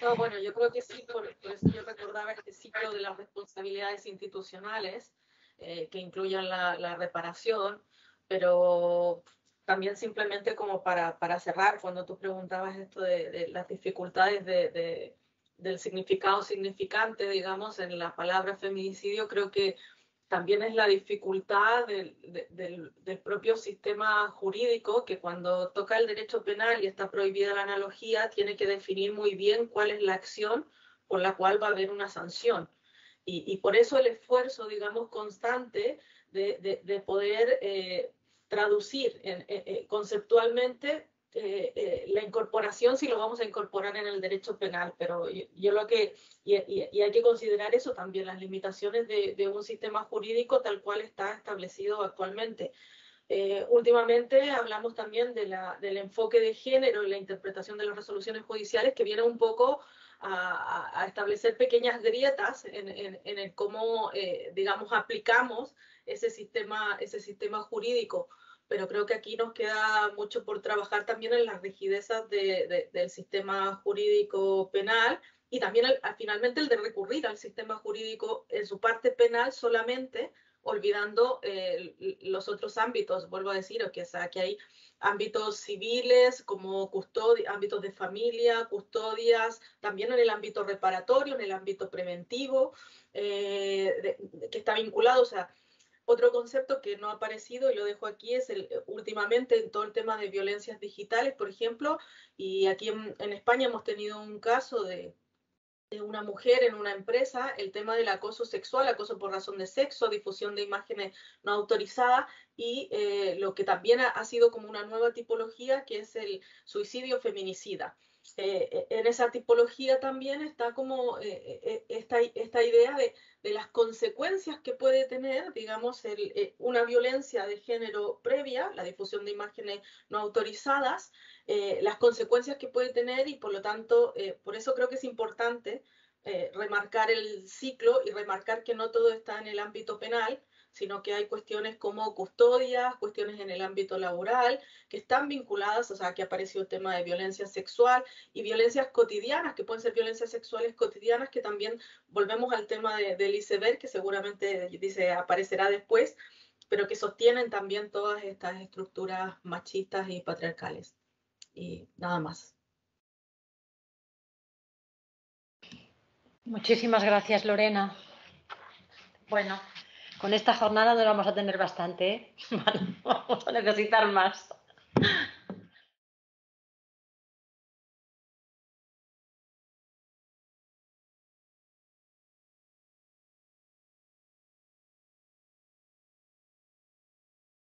No, bueno, yo creo que sí, por eso yo recordaba este ciclo de las responsabilidades institucionales que incluyan la reparación, Pero también simplemente como para cerrar, cuando tú preguntabas esto de las dificultades del significado significante, digamos, en la palabra feminicidio, creo que también es la dificultad del propio sistema jurídico, que cuando toca el derecho penal y está prohibida la analogía, tiene que definir muy bien cuál es la acción por la cual va a haber una sanción. Y por eso el esfuerzo, digamos, constante de poder traducir conceptualmente la incorporación, si lo vamos a incorporar en el derecho penal, pero yo lo que, y hay que considerar eso también, las limitaciones de un sistema jurídico tal cual está establecido actualmente. Últimamente hablamos también del enfoque de género en la interpretación de las resoluciones judiciales, que viene un poco a establecer pequeñas grietas en el cómo, digamos, aplicamos ese sistema jurídico. Pero creo que aquí nos queda mucho por trabajar también en las rigidezas del sistema jurídico penal y también finalmente el de recurrir al sistema jurídico en su parte penal solamente, olvidando los otros ámbitos. Vuelvo a decir que hay ámbitos civiles como custodia, ámbitos de familia, custodias, también en el ámbito reparatorio, en el ámbito preventivo, que está vinculado, o sea, otro concepto que no ha aparecido y lo dejo aquí es últimamente en todo el tema de violencias digitales, por ejemplo, y aquí en España hemos tenido un caso de una mujer en una empresa, el tema del acoso sexual, acoso por razón de sexo, difusión de imágenes no autorizadas y lo que también ha sido como una nueva tipología que es el suicidio feminicida. En esa tipología también está como esta idea de las consecuencias que puede tener, digamos, una violencia de género previa, la difusión de imágenes no autorizadas, las consecuencias que puede tener y por lo tanto, por eso creo que es importante remarcar el ciclo y remarcar que no todo está en el ámbito penal, sino que hay cuestiones como custodias, cuestiones en el ámbito laboral, que están vinculadas, o sea, que apareció el tema de violencia sexual y violencias cotidianas, que pueden ser violencias sexuales cotidianas, que también volvemos al tema del iceberg, que seguramente dice aparecerá después, pero que sostienen también todas estas estructuras machistas y patriarcales. Y nada más.
Muchísimas gracias, Lorena. Bueno, con esta jornada nos vamos a tener bastante, ¿eh? Vamos a necesitar más.